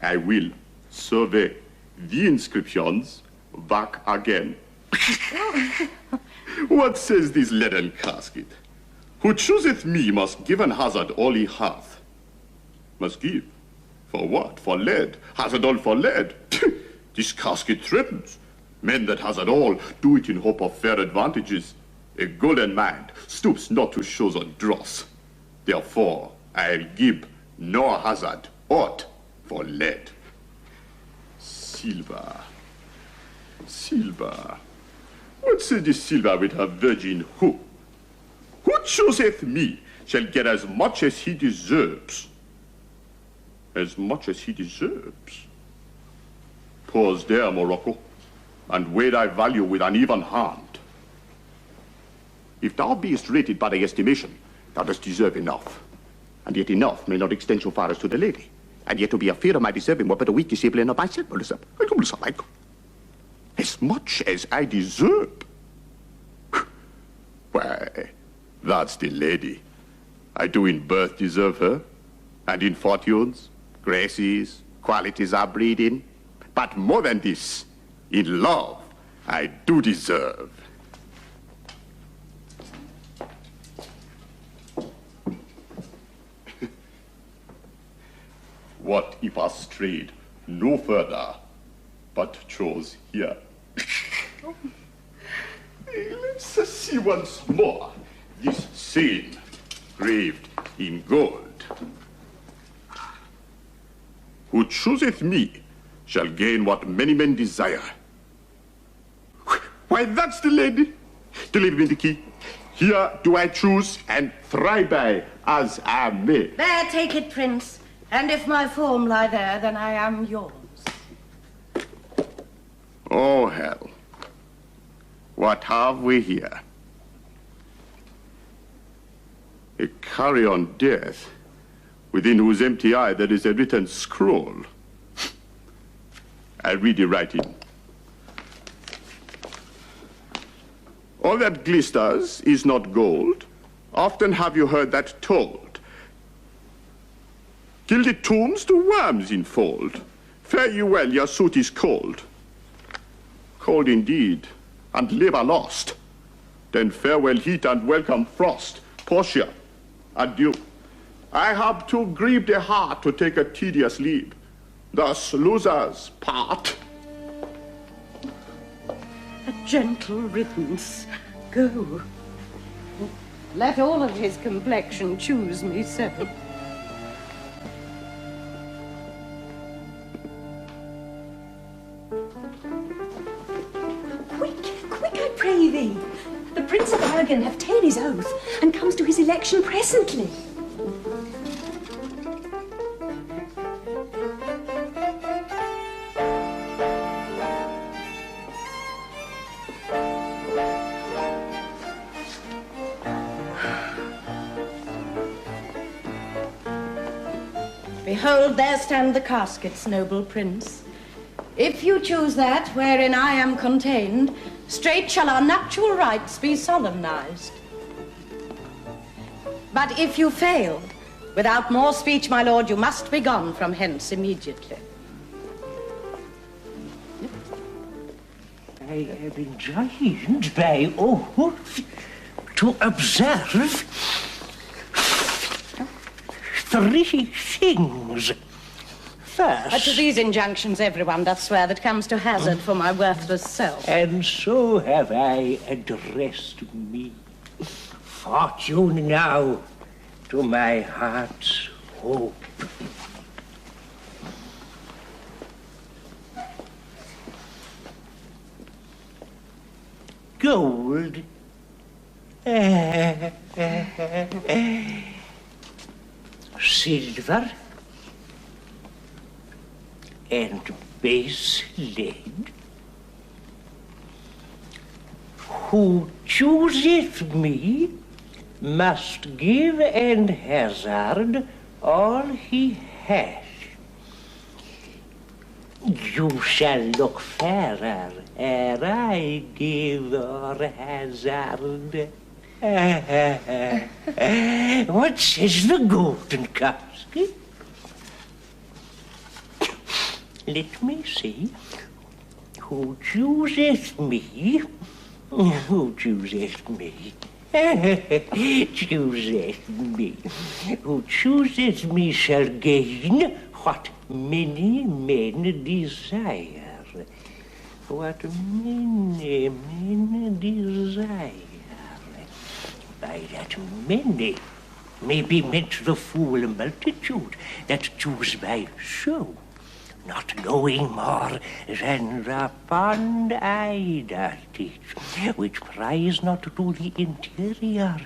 [SPEAKER 14] I will survey the inscriptions back again. What says this leaden casket? Who chooseth me must give and hazard all he hath. Must give. For what? For lead. Hazard all for lead. This casket threatens. Men that hazard all do it in hope of fair advantages. A golden mind stoops not to shows on dross. Therefore, I'll give nor hazard aught for lead. Silver. Silver. What says this silver with her virgin who? Who chooseth me shall get as much as he deserves. As much as he deserves. Pause there, Morocco, and weigh thy value with an even hand. If thou beest rated by thy estimation, thou dost deserve enough. And yet enough may not extend so far as to the lady. And yet to be a fear of my deserving were but a weak discipline of myself. As much as I deserve. Why, that's the lady. I do in birth deserve her, and in fortunes, graces, qualities are breeding. But more than this, in love, I do deserve. What if I strayed no further, but chose here? Let's see once more this scene graved in gold. Who chooseth me shall gain what many men desire. Why, that's the lady. Deliver me the key. Here do I choose and thrive by as I may.
[SPEAKER 8] There, take it, Prince. And if my form lie there, then I am yours.
[SPEAKER 14] Oh, hell. What have we here? A carrion death, within whose empty eye there is a written scroll. I read the writing. All that glisters is not gold. Often have you heard that told. Gilded tombs to worms enfold. Fare you well, your suit is cold. Cold indeed, and labor lost. Then farewell heat and welcome frost. Portia, adieu. I have too grieved a heart to take a tedious leave. Thus losers part.
[SPEAKER 8] A gentle riddance. Go. Let all of his complexion choose me so.
[SPEAKER 12] Quick, I pray thee. The Prince of Aragon hath ta'en his oath, and comes to his election presently.
[SPEAKER 8] Behold, there stand the caskets, noble prince. If you choose that wherein I am contained, straight shall our nuptial rites be solemnized. But if you fail, without more speech, my lord, you must be gone from hence immediately.
[SPEAKER 15] I have been joined by oath to observe 3 things. First...
[SPEAKER 8] To these injunctions everyone doth swear that comes to hazard for my worthless self.
[SPEAKER 15] And so have I addressed me. Fortune now to my heart's hope. Gold. Silver. And base lead. Who chooseth me must give and hazard all he has. You shall look fairer ere I give or hazard. What says the golden casket? Let me see. Who chooseth me? Who chooseth me? Chooseth me. Who chooseth me shall gain what many men desire. What many men desire. By that many may be meant the full multitude that choose by show, not knowing more than the fond eye doth teach, which pries not to the interior,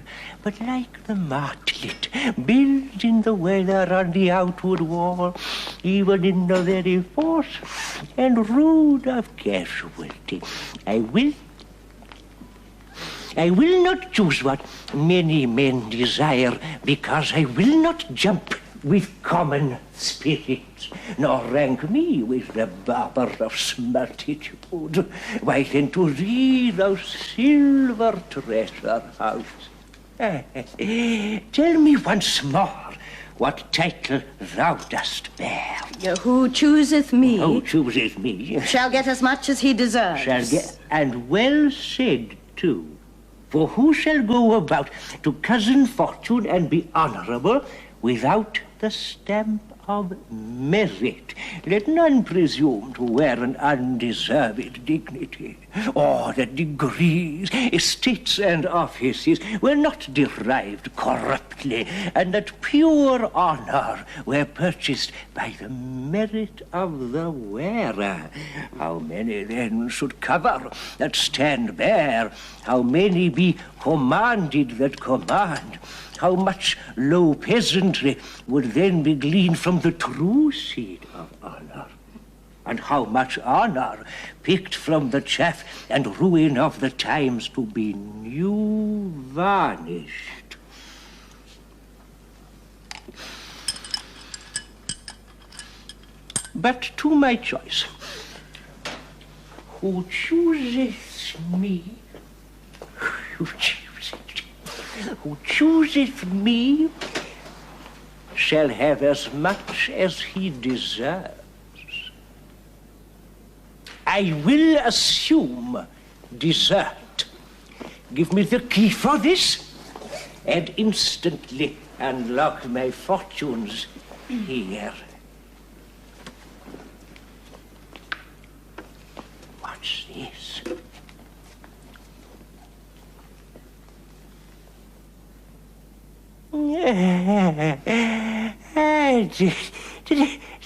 [SPEAKER 15] but like the martlet, builds in the weather on the outward wall, even in the very force and rude of casualty. I will not choose what many men desire, because I will not jump with common spirits, nor rank me with the barber of smultitude. Why then to thee, thou silver treasure house, tell me once more what title thou dost bear.
[SPEAKER 8] Who chooseth me?
[SPEAKER 15] Who chooseth me?
[SPEAKER 8] Shall get as much as he deserves.
[SPEAKER 15] Shall get, and well said too. For who shall go about to cozen fortune and be honorable without the stamp of merit? Let none presume to wear an undeserved dignity, or that degrees, estates, and offices were not derived corruptly, and that pure honor were purchased by the merit of the wearer. How many then should cover that stand bare? How many be commanded that command? How much low peasantry would then be gleaned from the true seed of honor? And how much honor picked from the chaff and ruin of the times to be new varnished? But to my choice. Who chooseth me? Who chooseth me shall have as much as he deserves. I will assume desert. Give me the key for this, and instantly unlock my fortunes here. What's this?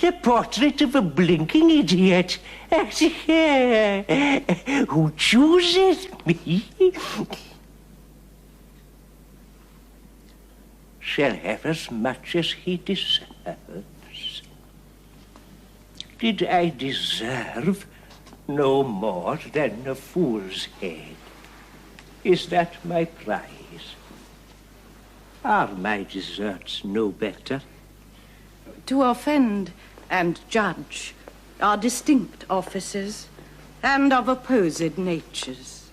[SPEAKER 15] The portrait of a blinking idiot. Who chooses me shall have as much as he deserves. Did I deserve no more than a fool's head? Is that my prize? Are my deserts no better?
[SPEAKER 8] To offend and judge are distinct offices, and of opposed natures.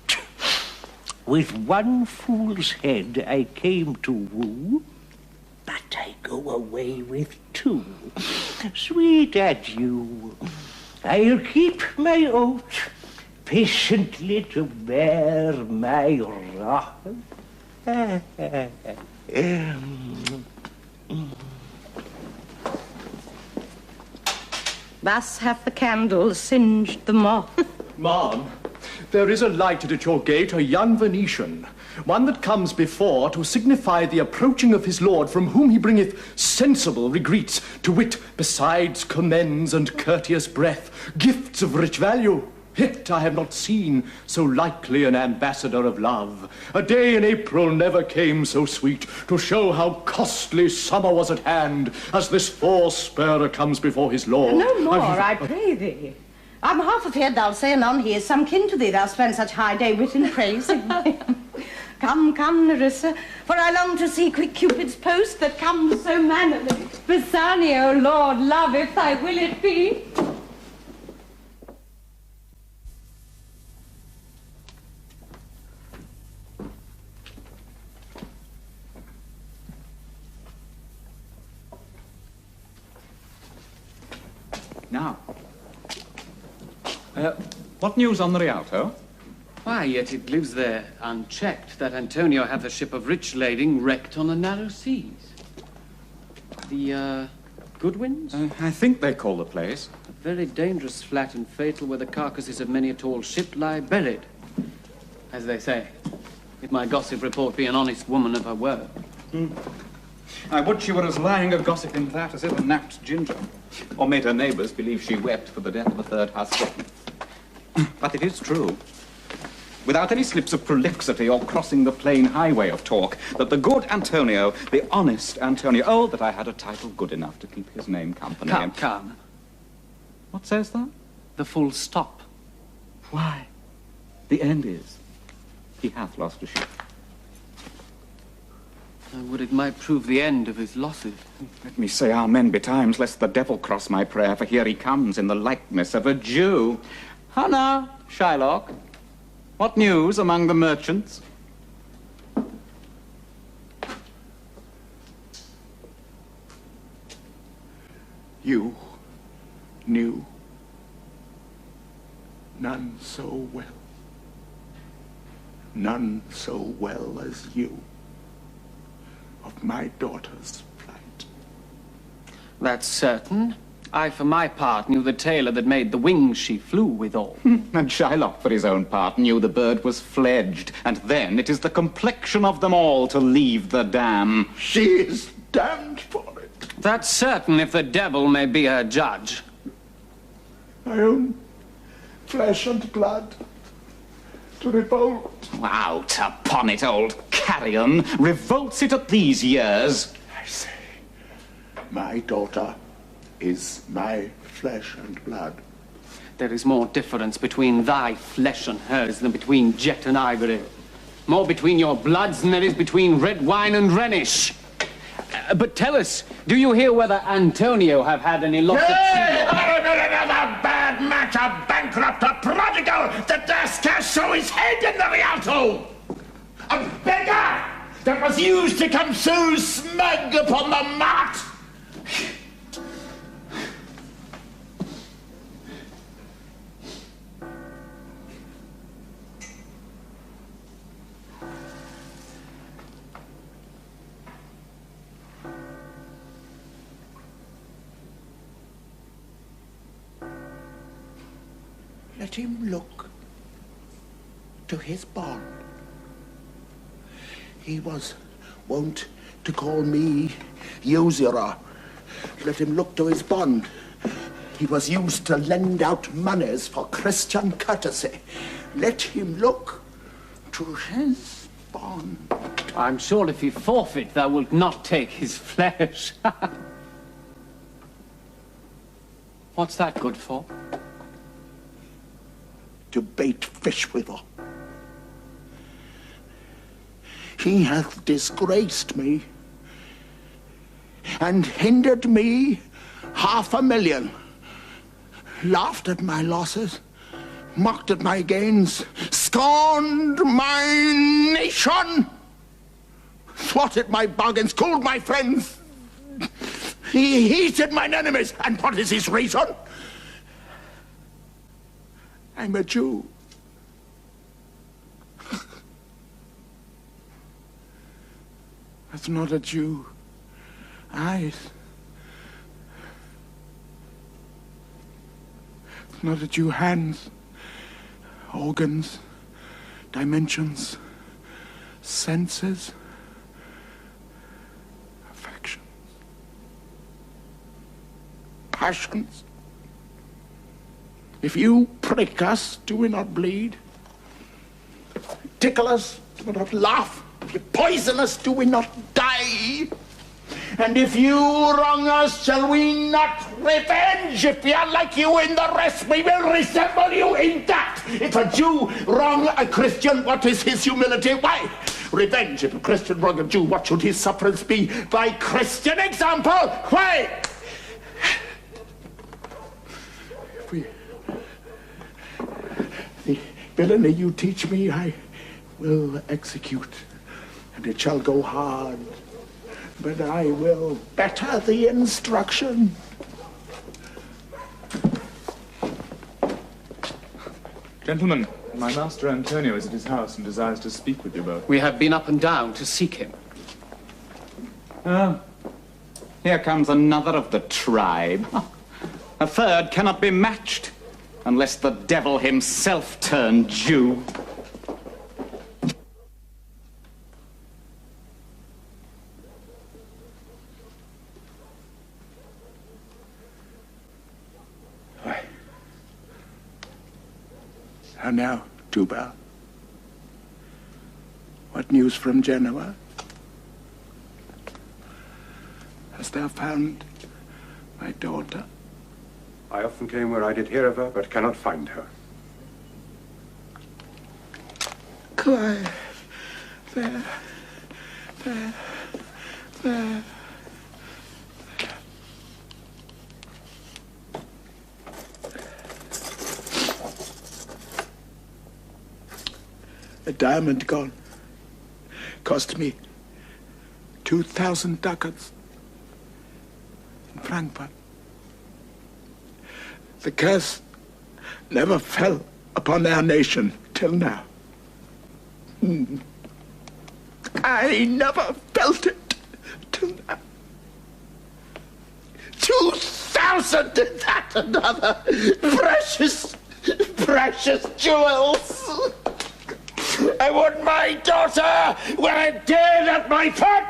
[SPEAKER 15] With one fool's head I came to woo, but I go away with two. Sweet adieu. I'll keep my oath, patiently to bear my wrath.
[SPEAKER 8] Thus hath the candle singed the moth.
[SPEAKER 10] Ma'am, there is a lighted at your gate, a young Venetian, one that comes before to signify the approaching of his lord, from whom he bringeth sensible regreets, to wit, besides commends and courteous breath, gifts of rich value. Yet I have not seen so likely an ambassador of love. A day in April never came so sweet, to show how costly summer was at hand, as this forespurrer comes before his lord.
[SPEAKER 8] No more, I pray thee. I'm half afeard thou'lt say anon he is some kin to thee, thou spend such high day wit in praising him. Come, come, Nerissa, for I long to see quick Cupid's post that comes so mannerly. Bassanio, Lord, love, if thy will it be.
[SPEAKER 4] Now, what news on the Rialto?
[SPEAKER 3] Why, yet it lives there unchecked that Antonio hath a ship of rich lading wrecked on the narrow seas. The, Goodwins?
[SPEAKER 4] I think they call the place.
[SPEAKER 3] A very dangerous flat and fatal where the carcasses of many a tall ship lie buried. As they say, if my gossip report be an honest woman of her word.
[SPEAKER 4] I would she were as lying a gossip in that as ever napped ginger, or made her neighbours believe she wept for the death of a third husband. But it is true, without any slips of prolixity or crossing the plain highway of talk, that the good Antonio, the honest Antonio, oh, that I had a title good enough to keep his name company.
[SPEAKER 3] Come.
[SPEAKER 4] What says that?
[SPEAKER 3] The full stop.
[SPEAKER 4] Why? The end is, he hath lost a ship.
[SPEAKER 3] I would it might prove the end of his losses.
[SPEAKER 4] Let me say amen betimes, lest the devil cross my prayer, for here he comes in the likeness of a Jew. How now, Shylock? What news among the merchants?
[SPEAKER 11] You knew none so well. None so well as you of my daughter's plight.
[SPEAKER 3] That's certain. I, for my part, knew the tailor that made the wings she flew withal.
[SPEAKER 4] And Shylock, for his own part, knew the bird was fledged, and then it is the complexion of them all to leave the dam.
[SPEAKER 11] She is damned for it.
[SPEAKER 3] That's certain, if the devil may be her judge.
[SPEAKER 11] My own flesh and blood to revolt.
[SPEAKER 4] Out upon it, old carrion. Revolts it at these years?
[SPEAKER 11] I say, my daughter is my flesh and blood.
[SPEAKER 3] There is more difference between thy flesh and hers than between jet and ivory. More between your bloods than there is between red wine and Rhenish. But tell us, do you hear whether Antonio have had any loss of
[SPEAKER 11] Another bad match, a bankrupt, a prodigal that dares scarce show his head in the Rialto. A beggar that was used to come so smug upon the mart. Let him look to his bond. He was wont to call me usurer. Let him look to his bond. He was used to lend out moneys for Christian courtesy. Let him look to his bond.
[SPEAKER 3] I'm sure if he forfeit, thou wilt not take his flesh. What's that good for?
[SPEAKER 11] To bait fish withal. He hath disgraced me and hindered me 500,000, laughed at my losses, mocked at my gains, scorned my nation, thwarted my bargains, cooled my friends. He heated mine enemies, and what is his reason? I'm a Jew. That's not a Jew. Eyes. Another Jew hands, organs, dimensions, senses, affections, passions. If you prick us, do we not bleed? Tickle us, do we not laugh? If you poison us, do we not die? And if you wrong us, shall we not revenge? If we are like you in the rest, we will resemble you in that. If a Jew wrong a Christian, what is his humility? Why? Revenge. If a Christian wrong a Jew, what should his sufferance be? By Christian example. Why? The villainy you teach me, I will execute, and it shall go hard. But I will better the instruction.
[SPEAKER 16] Gentlemen, my master Antonio is at his house and desires to speak with you both.
[SPEAKER 3] We have been up and down to seek him.
[SPEAKER 4] Here comes another of the tribe. A third cannot be matched unless the devil himself turn Jew.
[SPEAKER 11] How now, Tubal? What news from Genoa? Hast thou found my daughter?
[SPEAKER 17] I often came where I did hear of her, but cannot find her.
[SPEAKER 11] Quiet. There. There. There. A diamond gone. Cost me 2,000 ducats in Frankfurt. The curse never fell upon our nation till now. I never felt it till now. 2,000 and that another precious, precious jewels. I want my daughter wear dead at my foot,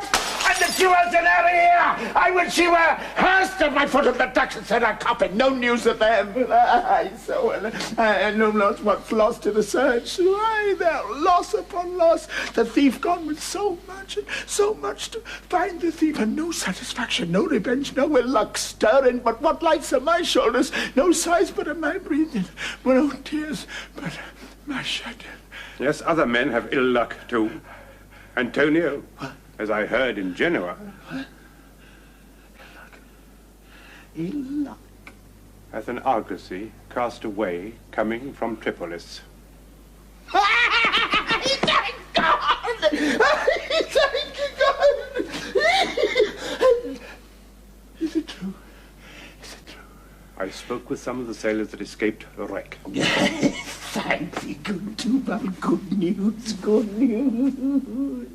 [SPEAKER 11] and the jewels in her ear. I would she were hers at my foot, and the ducats in her coffin. No news of them. I know not what's lost in the search. Why, there loss upon loss. The thief gone with so much to find the thief, and no satisfaction, no revenge, no ill luck stirring. But what lights on my shoulders? No sighs but of my breathing, no tears but my shedding.
[SPEAKER 17] Yes, other men have ill luck too. Antonio, as I heard in Genoa.
[SPEAKER 11] What? Ill luck?
[SPEAKER 17] Hath an argosy cast away coming from Tripolis.
[SPEAKER 11] Thank God! Thank God! Is it true? Is it true?
[SPEAKER 17] I spoke with some of the sailors that escaped the wreck.
[SPEAKER 11] Thank thee, good Tubal. Good news, good news.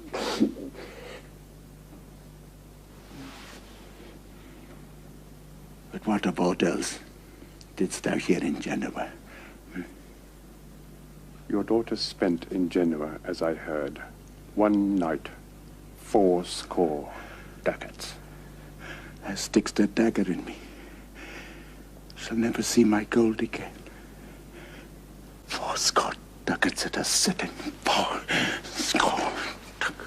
[SPEAKER 11] But what of aught else didst thou hear in Genoa?
[SPEAKER 17] Your daughter spent in Genoa, as I heard, one night, 80 ducats.
[SPEAKER 11] Thou stickst a dagger in me. Shall never see my gold again. 80 ducats at a sitting. 80 ducats.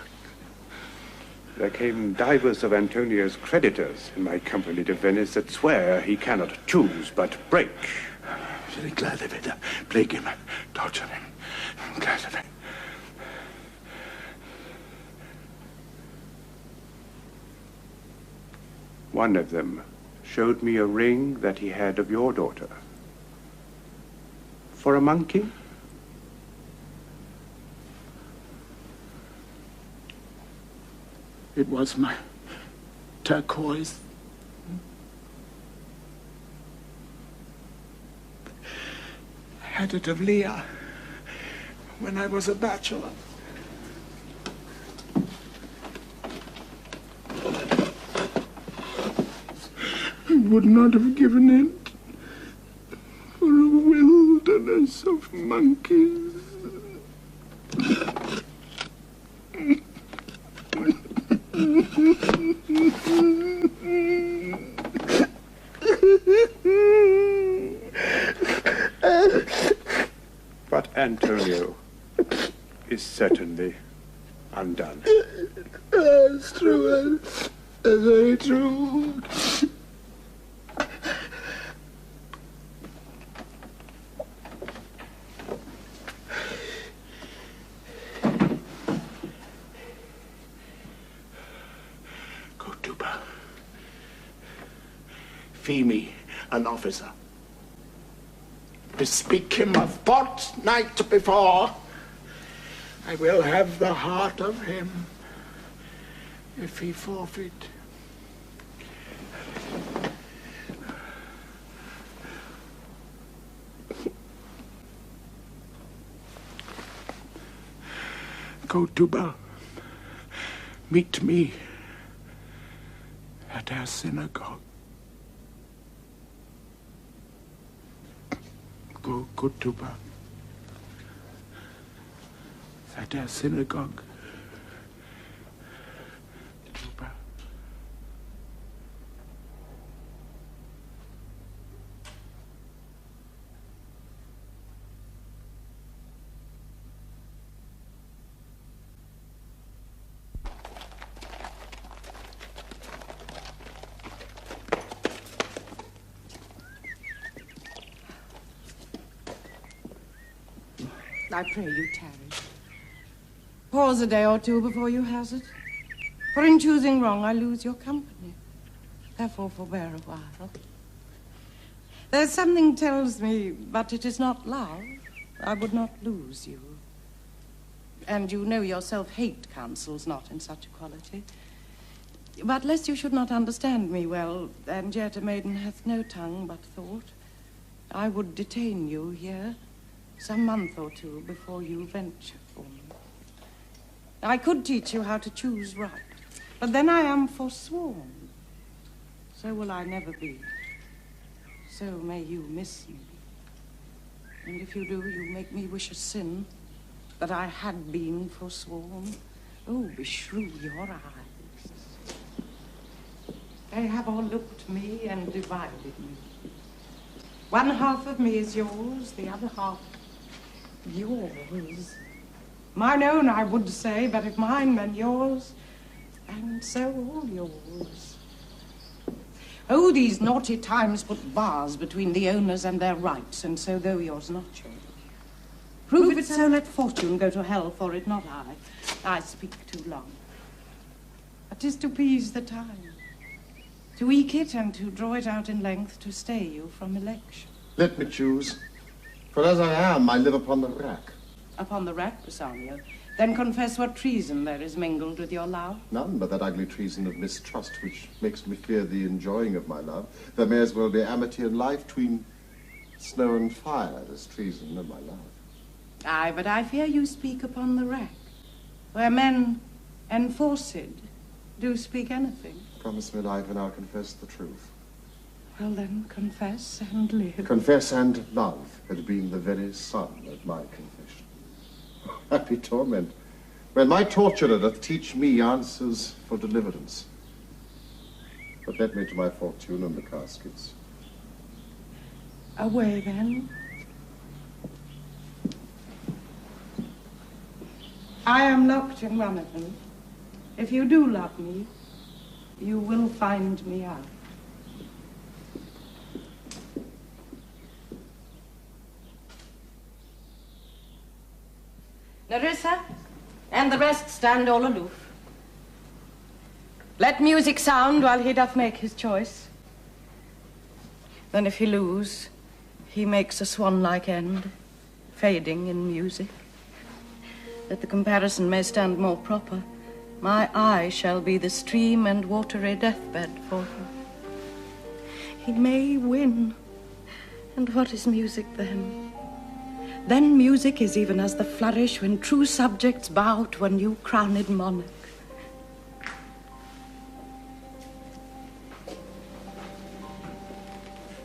[SPEAKER 17] There came divers of Antonio's creditors in my company to Venice that swear he cannot choose but break.
[SPEAKER 11] Very glad of it. Plague him, torture him. I'm glad of it.
[SPEAKER 17] One of them showed me a ring that he had of your daughter. For a monkey?
[SPEAKER 11] It was my turquoise. I had it of Leah when I was a bachelor. I would not have given it for a swarms of monkeys.
[SPEAKER 17] But Antonio is certainly undone.
[SPEAKER 11] That's true. That's very true. Fee me an officer. Bespeak him a fortnight before. I will have the heart of him if he forfeit. Go, Tuba. Meet me at our synagogue. Go, Tuba. At our synagogue. Tuba.
[SPEAKER 18] I pray you tarry. Pause a day or two before you hazard. For in choosing wrong, I lose your company. Therefore, forbear a while. There's something tells me, but it is not love. I would not lose you. And you know yourself hate counsels not in such equality. But lest you should not understand me well, and yet a maiden hath no tongue but thought, I would detain you here some month or two before you venture for me. I could teach you how to choose right, but then I am forsworn. So will I never be. So may you miss me. And if you do, you make me wish a sin that I had been forsworn. Oh, beshrew your eyes. They have all looked me and divided me. One half of me is yours, the other half yours. Mine own, I would say, but if mine, then yours, and so all yours. Oh, these naughty times put bars between the owners and their rights, and so though yours not yours. Prove it so, let fortune go to hell for it, not I. I speak too long. But 'tis to appease the time, to eke it and to draw it out in length, to stay you from election.
[SPEAKER 5] Let me choose. For as I am, I live upon the rack.
[SPEAKER 18] Upon the rack, Bassanio, then confess what treason there is mingled with your love.
[SPEAKER 5] None but that ugly treason of mistrust which makes me fear the enjoying of my love. There may as well be amity and life between snow and fire as treason and my love.
[SPEAKER 18] Aye, but I fear you speak upon the rack, where men enforced do speak anything.
[SPEAKER 5] Promise me life and I'll confess the truth.
[SPEAKER 18] Well then, confess and live.
[SPEAKER 5] Confess and love had been the very sun of my confession. Happy torment, when my torturer doth teach me answers for deliverance. But let me to my fortune and the caskets.
[SPEAKER 18] Away then. I am locked in one of them. If you do love me, you will find me out. Nerissa and the rest stand all aloof. Let music sound while he doth make his choice. Then if he lose, he makes a swan-like end, fading in music. That the comparison may stand more proper, my eye shall be the stream and watery deathbed for him. He may win, and what is music then? Then music is even as the flourish when true subjects bow to a new crowned monarch.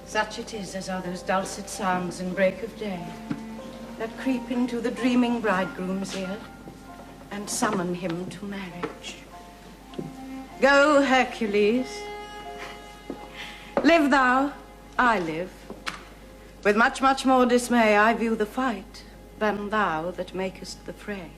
[SPEAKER 18] Such it is as are those dulcet sounds in break of day,
[SPEAKER 8] that creep into the dreaming bridegroom's ear and summon him to marriage. Go, Hercules. Live thou, I live. With much, much more dismay I view the fight than thou that makest the fray.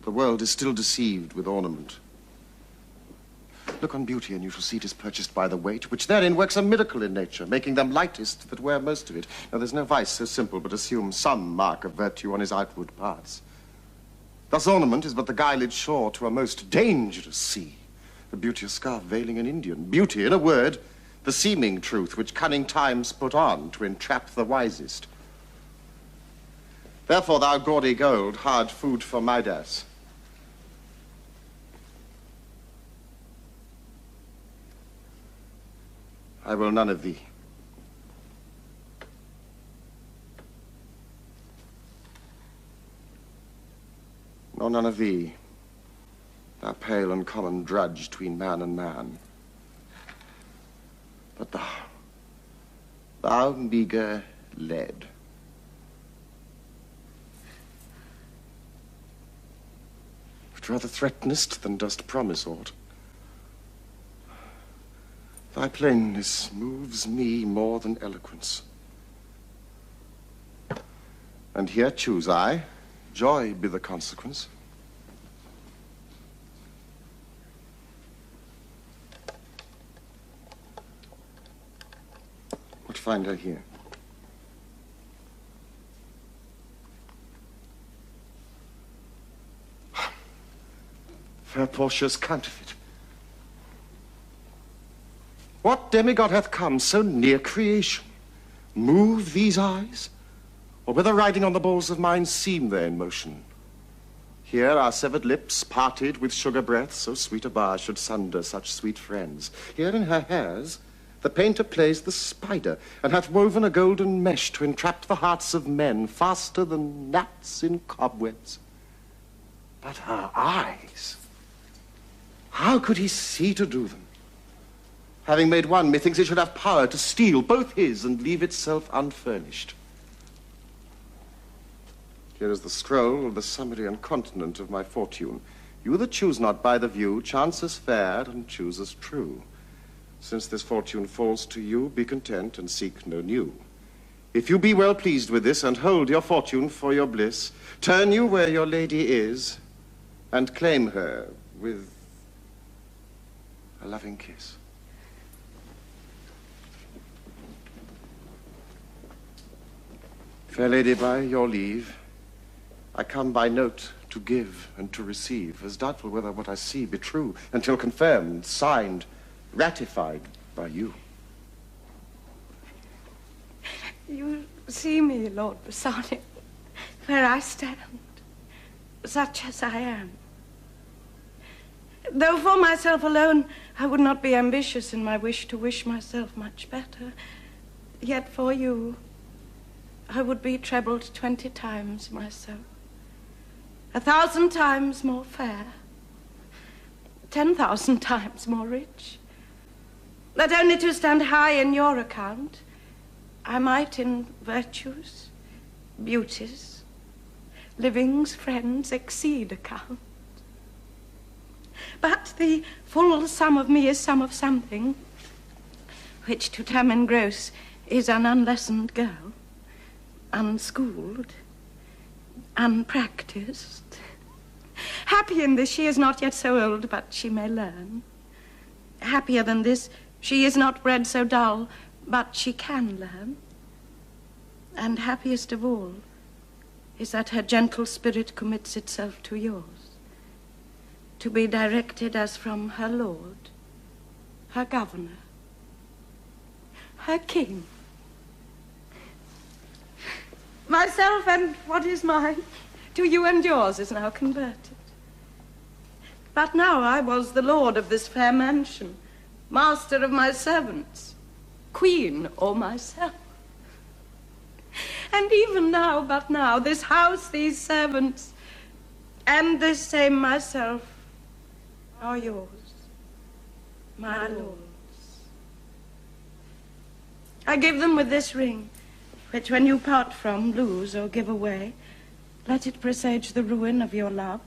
[SPEAKER 5] The world is still deceived with ornament. Look on beauty, and you shall see it is purchased by the weight, which therein works a miracle in nature, making them lightest that wear most of it. Now, there's no vice so simple, but assume some mark of virtue on his outward parts. Thus ornament is but the guiled shore to a most dangerous sea, the beauteous scarf veiling an Indian. Beauty, in a word, the seeming truth which cunning times put on to entrap the wisest. Therefore, thou gaudy gold, hard food for Midas. I will none of thee. Nor none of thee, thou pale and common drudge between man and man. But thou meager lead. Which rather threatenest than dost promise aught. Thy plainness moves me more than eloquence. And here choose I, joy be the consequence. What find I here? Fair Portia's counterfeit. What demigod hath come so near creation? Move these eyes? Or whether riding on the balls of mine seem they in motion? Here are severed lips, parted with sugar breath, so sweet a bar should sunder such sweet friends. Here in her hairs the painter plays the spider, and hath woven a golden mesh to entrap the hearts of men faster than gnats in cobwebs. But her eyes, how could he see to do them? Having made one, methinks it should have power to steal both his and leave itself unfurnished. Here is the scroll of the summary and continent of my fortune. You that choose not by the view, chance as fair and choose as true. Since this fortune falls to you, be content and seek no new. If you be well pleased with this, and hold your fortune for your bliss, turn you where your lady is, and claim her with a loving kiss. Fair lady, by your leave, I come by note to give and to receive, as doubtful whether what I see be true, until confirmed, signed, ratified by you.
[SPEAKER 18] You see me, Lord Bassanio, where I stand, such as I am. Though for myself alone I would not be ambitious in my wish to wish myself much better, yet for you I would be trebled 20 times myself, 1,000 times more fair, 10,000 times more rich, that only to stand high in your account, I might in virtues, beauties, livings, friends, exceed account. But the full sum of me is sum of something, which to term engross is an unlessoned girl, unschooled, unpracticed. Happy in this, she is not yet so old, but she may learn. Happier than this, she is not bred so dull, but she can learn. And happiest of all is that her gentle spirit commits itself to yours, to be directed as from her lord, her governor, her king. Myself and what is mine to you and yours is now converted. But now I was the lord of this fair mansion, master of my servants, queen or myself. And even now, but now, this house, these servants, and this same myself are yours, my lords. I give them with this ring, which when you part from, lose, or give away, let it presage the ruin of your love,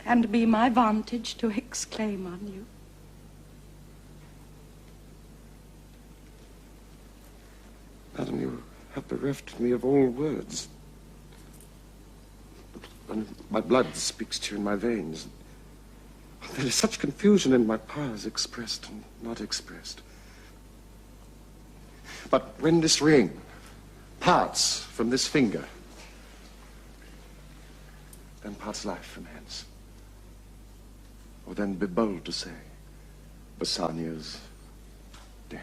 [SPEAKER 18] and be my vantage to exclaim on you.
[SPEAKER 5] Madam, you have bereft me of all words. And my blood speaks to you in my veins. There is such confusion in my powers, expressed and not expressed. But when this ring parts from this finger, then parts life from hence. Or then be bold to say, Bassanio's dead.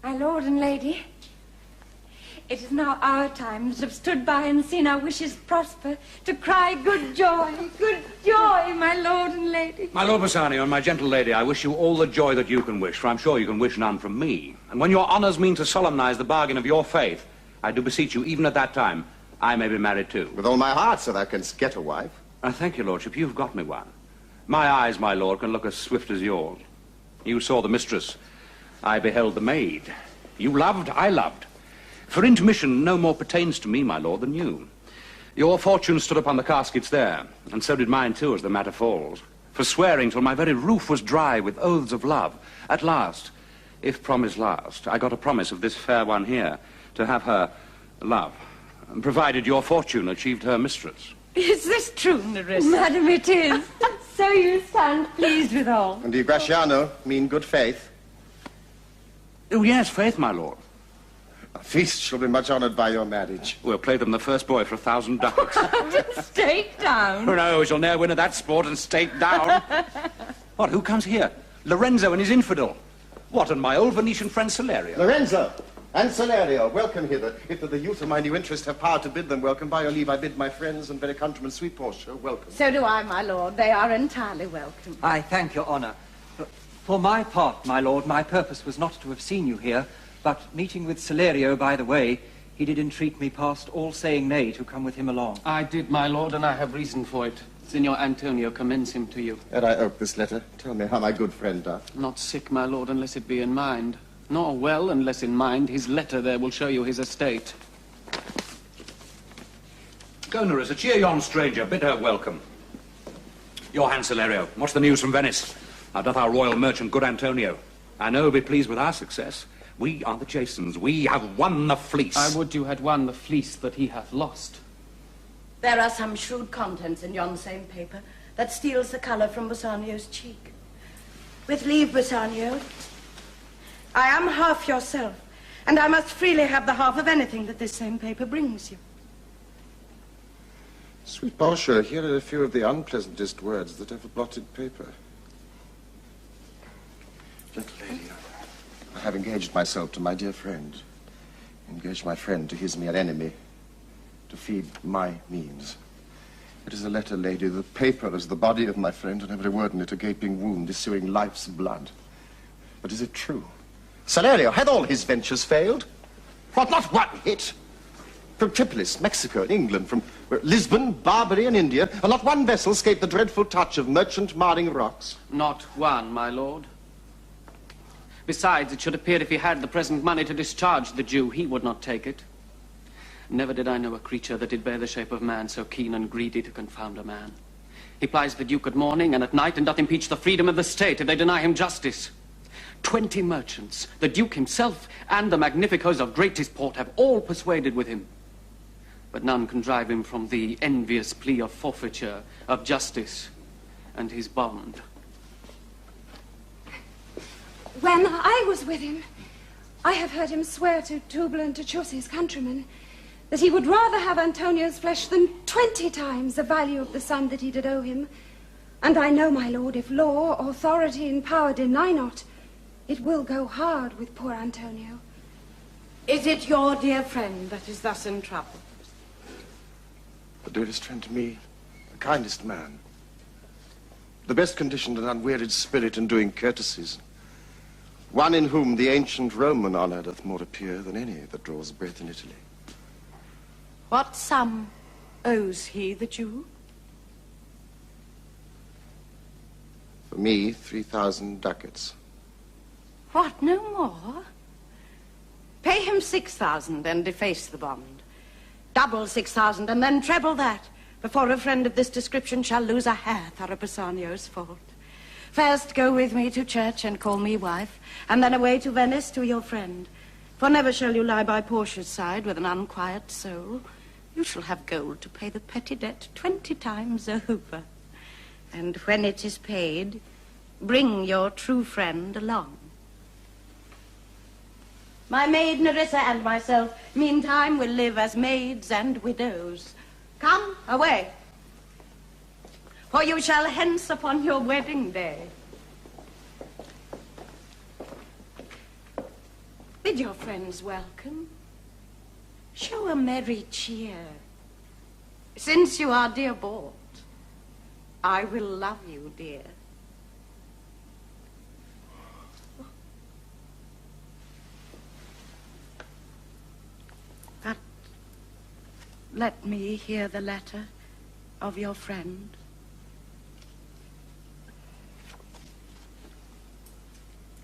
[SPEAKER 9] My lord and lady, it is now our time that have stood by and seen our wishes prosper to cry good joy, my lord and lady.
[SPEAKER 7] My Lord Bassanio and my gentle lady, I wish you all the joy that you can wish, for I'm sure you can wish none from me. And when your honours mean to solemnize the bargain of your faith, I do beseech you, even at that time, I may be married too.
[SPEAKER 5] With all my heart, so thou canst get a wife.
[SPEAKER 7] Thank you, lordship, you've got me one. My eyes, my lord, can look as swift as yours. You saw the mistress, I beheld the maid. You loved, I loved. For intermission no more pertains to me, my lord, than you. Your fortune stood upon the caskets there, and so did mine too, as the matter falls. For swearing till my very roof was dry with oaths of love, at last, if promise last, I got a promise of this fair one here, to have her love, provided your fortune achieved her mistress.
[SPEAKER 18] Is this true, Nerissa?
[SPEAKER 9] Madam, it is. So you stand pleased with all.
[SPEAKER 5] And do Graciano mean good faith?
[SPEAKER 7] Oh, yes, faith, my lord.
[SPEAKER 5] A feast shall be much honoured by your marriage.
[SPEAKER 7] We'll play them the first boy for 1,000 ducats.
[SPEAKER 9] Stake down.
[SPEAKER 7] Oh, no, we shall ne'er win at that sport and stake down. What, who comes here? Lorenzo and his infidel. What, and my old Venetian friend Salerio?
[SPEAKER 5] Lorenzo and Salerio, welcome hither. If the youth of my new interest have power to bid them welcome, by your leave I bid my friends and very countrymen, sweet Portia, welcome.
[SPEAKER 8] So do I, my lord. They are entirely welcome.
[SPEAKER 6] I thank your honour. For my part, my lord, my purpose was not to have seen you here, but meeting with Salerio by the way, he did entreat me past all saying nay to come with him along.
[SPEAKER 3] I did, my lord, and I have reason for it. Signor Antonio commends him to you.
[SPEAKER 5] Ere I ope this letter, tell me how my good friend doth.
[SPEAKER 3] Not sick, my lord, unless it be in mind. Nor well, unless in mind, his letter there will show you his estate.
[SPEAKER 7] Gonerus, cheer yon stranger, bid her welcome. Your hand, Celerio. What's the news from Venice? How doth our royal merchant, good Antonio? I know he'll be pleased with our success. We are the Jasons. We have won the fleece.
[SPEAKER 3] I would you had won the fleece that he hath lost.
[SPEAKER 8] There are some shrewd contents in yon same paper that steals the colour from Bassanio's cheek. With leave, Bassanio, I am half yourself, and I must freely have the half of anything that this same paper brings you.
[SPEAKER 5] Sweet Portia, here are a few of the unpleasantest words that ever blotted paper. Gentle lady, I have engaged myself to my dear friend. Engaged my friend to his mere enemy, to feed my means. It is a letter, lady. The paper is the body of my friend, and every word in it a gaping wound issuing life's blood. But is it true? Salerio, had all his ventures failed? What, not one hit? From Tripolis, Mexico, and England, from Lisbon, Barbary, and India, and not one vessel escaped the dreadful touch of merchant marring rocks.
[SPEAKER 3] Not one, my lord. Besides, it should appear if he had the present money to discharge the Jew, he would not take it. Never did I know a creature that did bear the shape of man so keen and greedy to confound a man. He plies the Duke at morning and at night, and doth impeach the freedom of the state if they deny him justice. 20 merchants, the Duke himself, and the magnificos of greatest port have all persuaded with him. But none can drive him from the envious plea of forfeiture, of justice, and his bond.
[SPEAKER 12] When I was with him, I have heard him swear to Tubal and to Chus, his countrymen, that he would rather have Antonio's flesh than 20 times the value of the sum that he did owe him. And I know, my lord, if law, authority, and power deny not, it will go hard with poor Antonio.
[SPEAKER 8] Is it your dear friend that is thus in trouble?
[SPEAKER 5] The dearest friend to me, the kindest man. The best conditioned and unwearied spirit in doing courtesies. One in whom the ancient Roman honor doth more appear than any that draws breath in Italy.
[SPEAKER 8] What sum owes he the Jew?
[SPEAKER 5] For me, 3,000 ducats.
[SPEAKER 8] What, no more? Pay him 6,000 and deface the bond. Double 6,000 and then treble that before a friend of this description shall lose a hair through Bassanio's fault. First go with me to church and call me wife, and then away to Venice to your friend. For never shall you lie by Portia's side with an unquiet soul. You shall have gold to pay the petty debt 20 times over. And when it is paid, bring your true friend along. My maid Nerissa and myself, meantime, will live as maids and widows. Come, away. For you shall hence upon your wedding day. Bid your friends welcome. Show a merry cheer. Since you are dear bought, I will love you, dear. But let me hear the letter of your friend.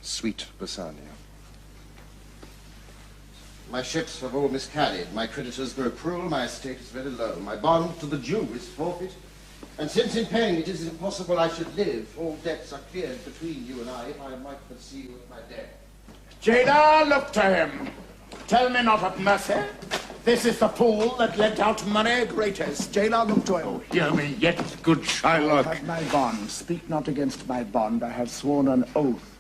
[SPEAKER 5] Sweet Bassanio. My ships have all miscarried. My creditors grow cruel. My estate is very low. My bond to the Jew is forfeit. And since in paying it is impossible I should live, all debts are cleared between you and I, if I might but see you at my death.
[SPEAKER 11] Jailer, look to him. Tell me not of mercy. This is the fool that lent out money greatest. Jailer, look to him.
[SPEAKER 2] Hear me yet, good Shylock.
[SPEAKER 11] I have my bond. Speak not against my bond. I have sworn an oath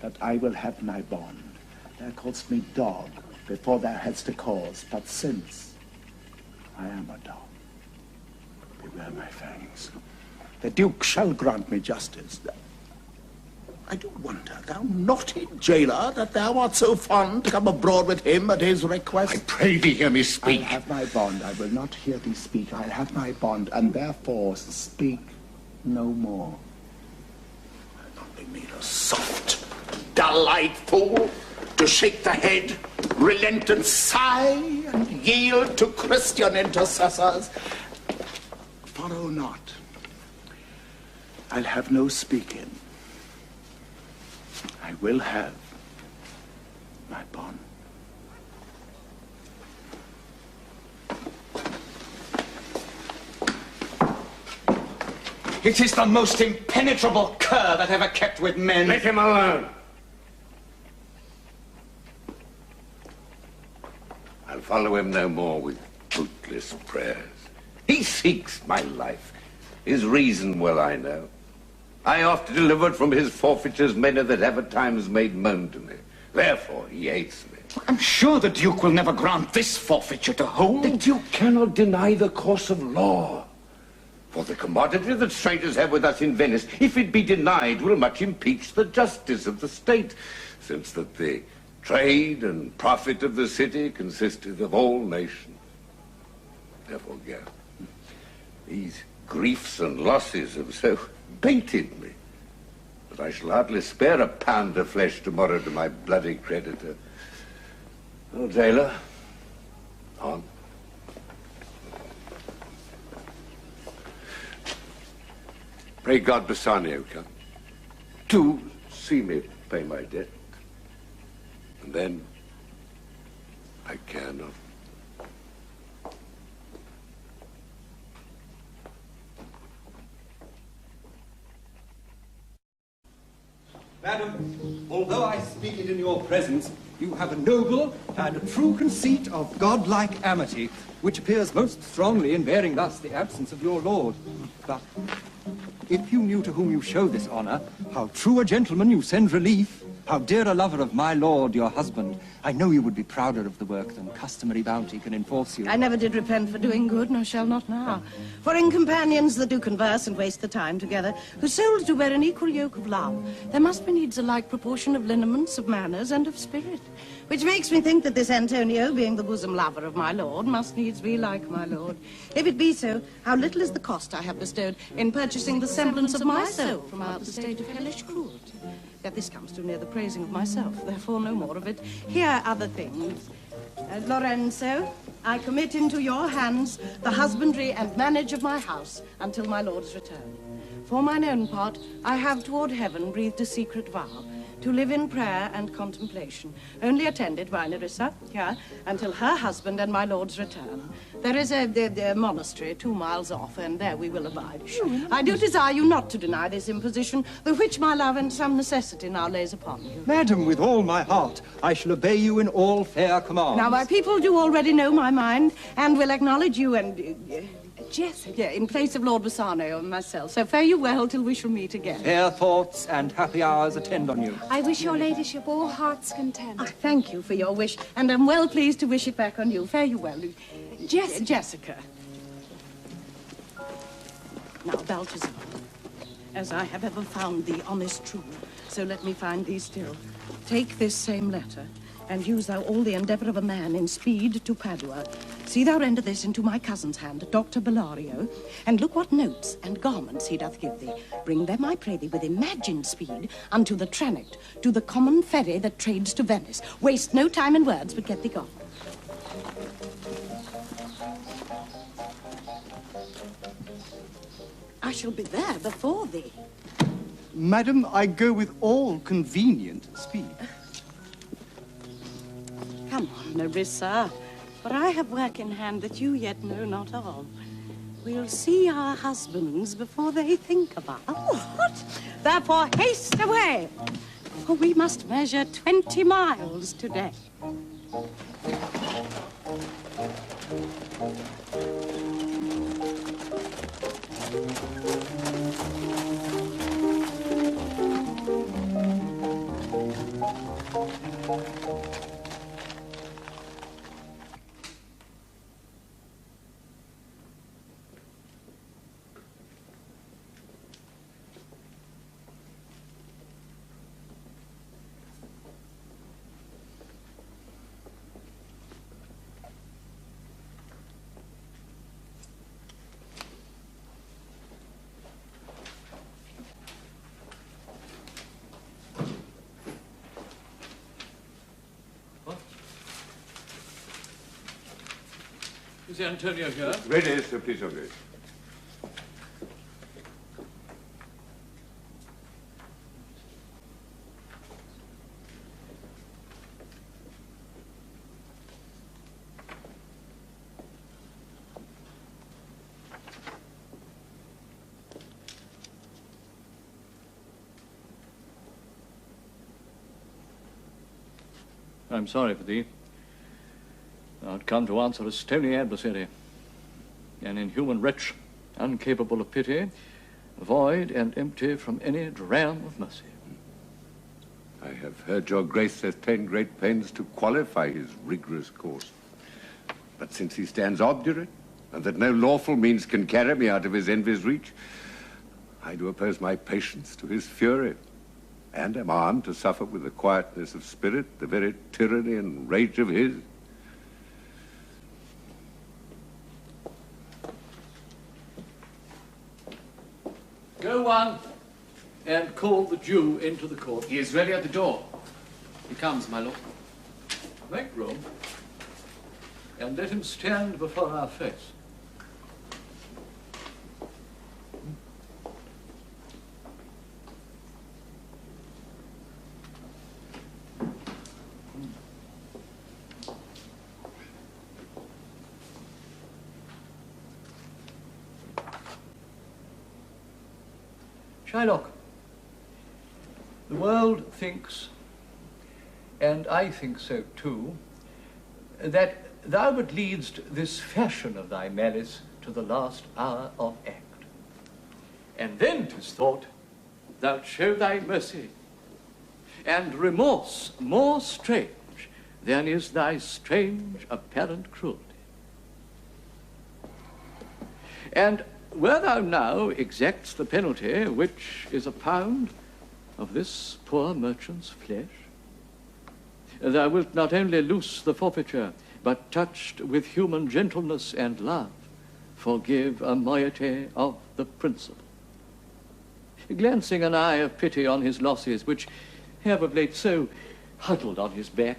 [SPEAKER 11] that I will have my bond. Thou callst me dog before thou hadst a cause, but since I am a dog, beware my fangs. The Duke shall grant me justice. I do wonder, thou naughty jailer, that thou art so fond to come abroad with him at his request.
[SPEAKER 2] I pray thee hear me speak.
[SPEAKER 11] I'll have my bond. I will not hear thee speak. I'll have my bond, and therefore speak no more. I'll only mean a soft, dull-eyed fool to shake the head, relent and sigh, and yield to Christian intercessors. Follow not. I'll have no speaking. I will have
[SPEAKER 10] my bond.
[SPEAKER 4] It is the most impenetrable cur that ever kept with men.
[SPEAKER 2] Let him alone. I'll follow him no more with fruitless prayers. He seeks my life. His reason well I know. I oft delivered from his forfeitures many that ever times made moan to me. Therefore he hates me.
[SPEAKER 4] I'm sure the Duke will never grant this forfeiture to hold.
[SPEAKER 2] The Duke cannot deny the course of law. For the commodity that strangers have with us in Venice, if it be denied, will much impeach the justice of the state, since that the trade and profit of the city consisteth of all nations. Therefore go. These griefs and losses have so baited me that I shall hardly spare a pound of flesh tomorrow to my bloody creditor. Oh, jailer, on. Pray God Bassanio come. Do see me pay my debt. And then I cannot.
[SPEAKER 6] Madam, although I speak it in your presence, you have a noble and a true conceit of godlike amity, which appears most strongly in bearing thus the absence of your lord. But if you knew to whom you show this honor, how true a gentleman you send relief, how dear a lover of my lord, your husband, I know you would be prouder of the work than customary bounty can enforce you.
[SPEAKER 18] I never did repent for doing good, nor shall not now. For in companions that do converse and waste the time together, whose souls do bear an equal yoke of love, there must be needs a like proportion of lineaments, of manners, and of spirit. Which makes me think that this Antonio, being the bosom lover of my lord, must needs be like my lord. If it be so, how little is the cost I have bestowed in purchasing the semblance of my soul from out the state of hellish cruelty. Yet this comes too near the praising of myself, therefore no more of it. Here other things. Lorenzo, I commit into your hands the husbandry and manage of my house until my lord's return. For mine own part, I have toward heaven breathed a secret vow, to live in prayer and contemplation, only attended by Nerissa, here, until her husband and my lord's return. There is a monastery 2 miles off, and there we will abide. I do desire you not to deny this imposition, the which my love and some necessity now lays upon you.
[SPEAKER 6] Madam, with all my heart, I shall obey you in all fair commands.
[SPEAKER 18] Now, my people do already know my mind, and will acknowledge you and... Jessica, in place of Lord Bassanio and myself. So fare you well till we shall meet again.
[SPEAKER 6] Fair thoughts and happy hours attend on you.
[SPEAKER 12] I wish your ladyship all heart's content.
[SPEAKER 18] I thank you for your wish, and am well pleased to wish it back on you. Fare you well. Jessica. Now, Balthazar, as I have ever found thee honest true, so let me find thee still. Take this same letter, and use thou all the endeavour of a man in speed to Padua. See thou render this into my cousin's hand, Dr. Bellario, and look what notes and garments he doth give thee. Bring them, I pray thee, with imagined speed unto the Tranect, to the common ferry that trades to Venice. Waste no time in words, but get thee gone. I shall be there before thee.
[SPEAKER 6] Madam, I go with all convenient speed.
[SPEAKER 18] Come on, Nerissa, for I have work in hand that you yet know not of. We'll see our husbands before they think of us. What? Therefore, haste away, for we must measure 20 miles today.
[SPEAKER 3] Is Antonio here?
[SPEAKER 2] Ready, sir, please, okay.
[SPEAKER 19] I'm sorry for thee. Thou art come to answer a stony adversary, an inhuman wretch, incapable of pity, void and empty from any dram of mercy.
[SPEAKER 2] I have heard your grace hath taken great pains to qualify his rigorous course. But since he stands obdurate, and that no lawful means can carry me out of his envy's reach, I do oppose my patience to his fury, and am armed to suffer with the quietness of spirit the very tyranny and rage of his.
[SPEAKER 19] Go one and call the Jew into the court.
[SPEAKER 3] He is ready at the door. He comes, my lord.
[SPEAKER 19] Make room, and let him stand before our face. Shylock, the world thinks, and I think so too, that thou but leadst this fashion of thy malice to the last hour of act. And then 'tis thought thou'lt show thy mercy, and remorse more strange than is thy strange apparent cruelty. And where thou now exacts the penalty, which is a pound of this poor merchant's flesh, thou wilt not only loose the forfeiture, but touched with human gentleness and love, forgive a moiety of the principal. Glancing an eye of pity on his losses, which have of late so huddled on his back,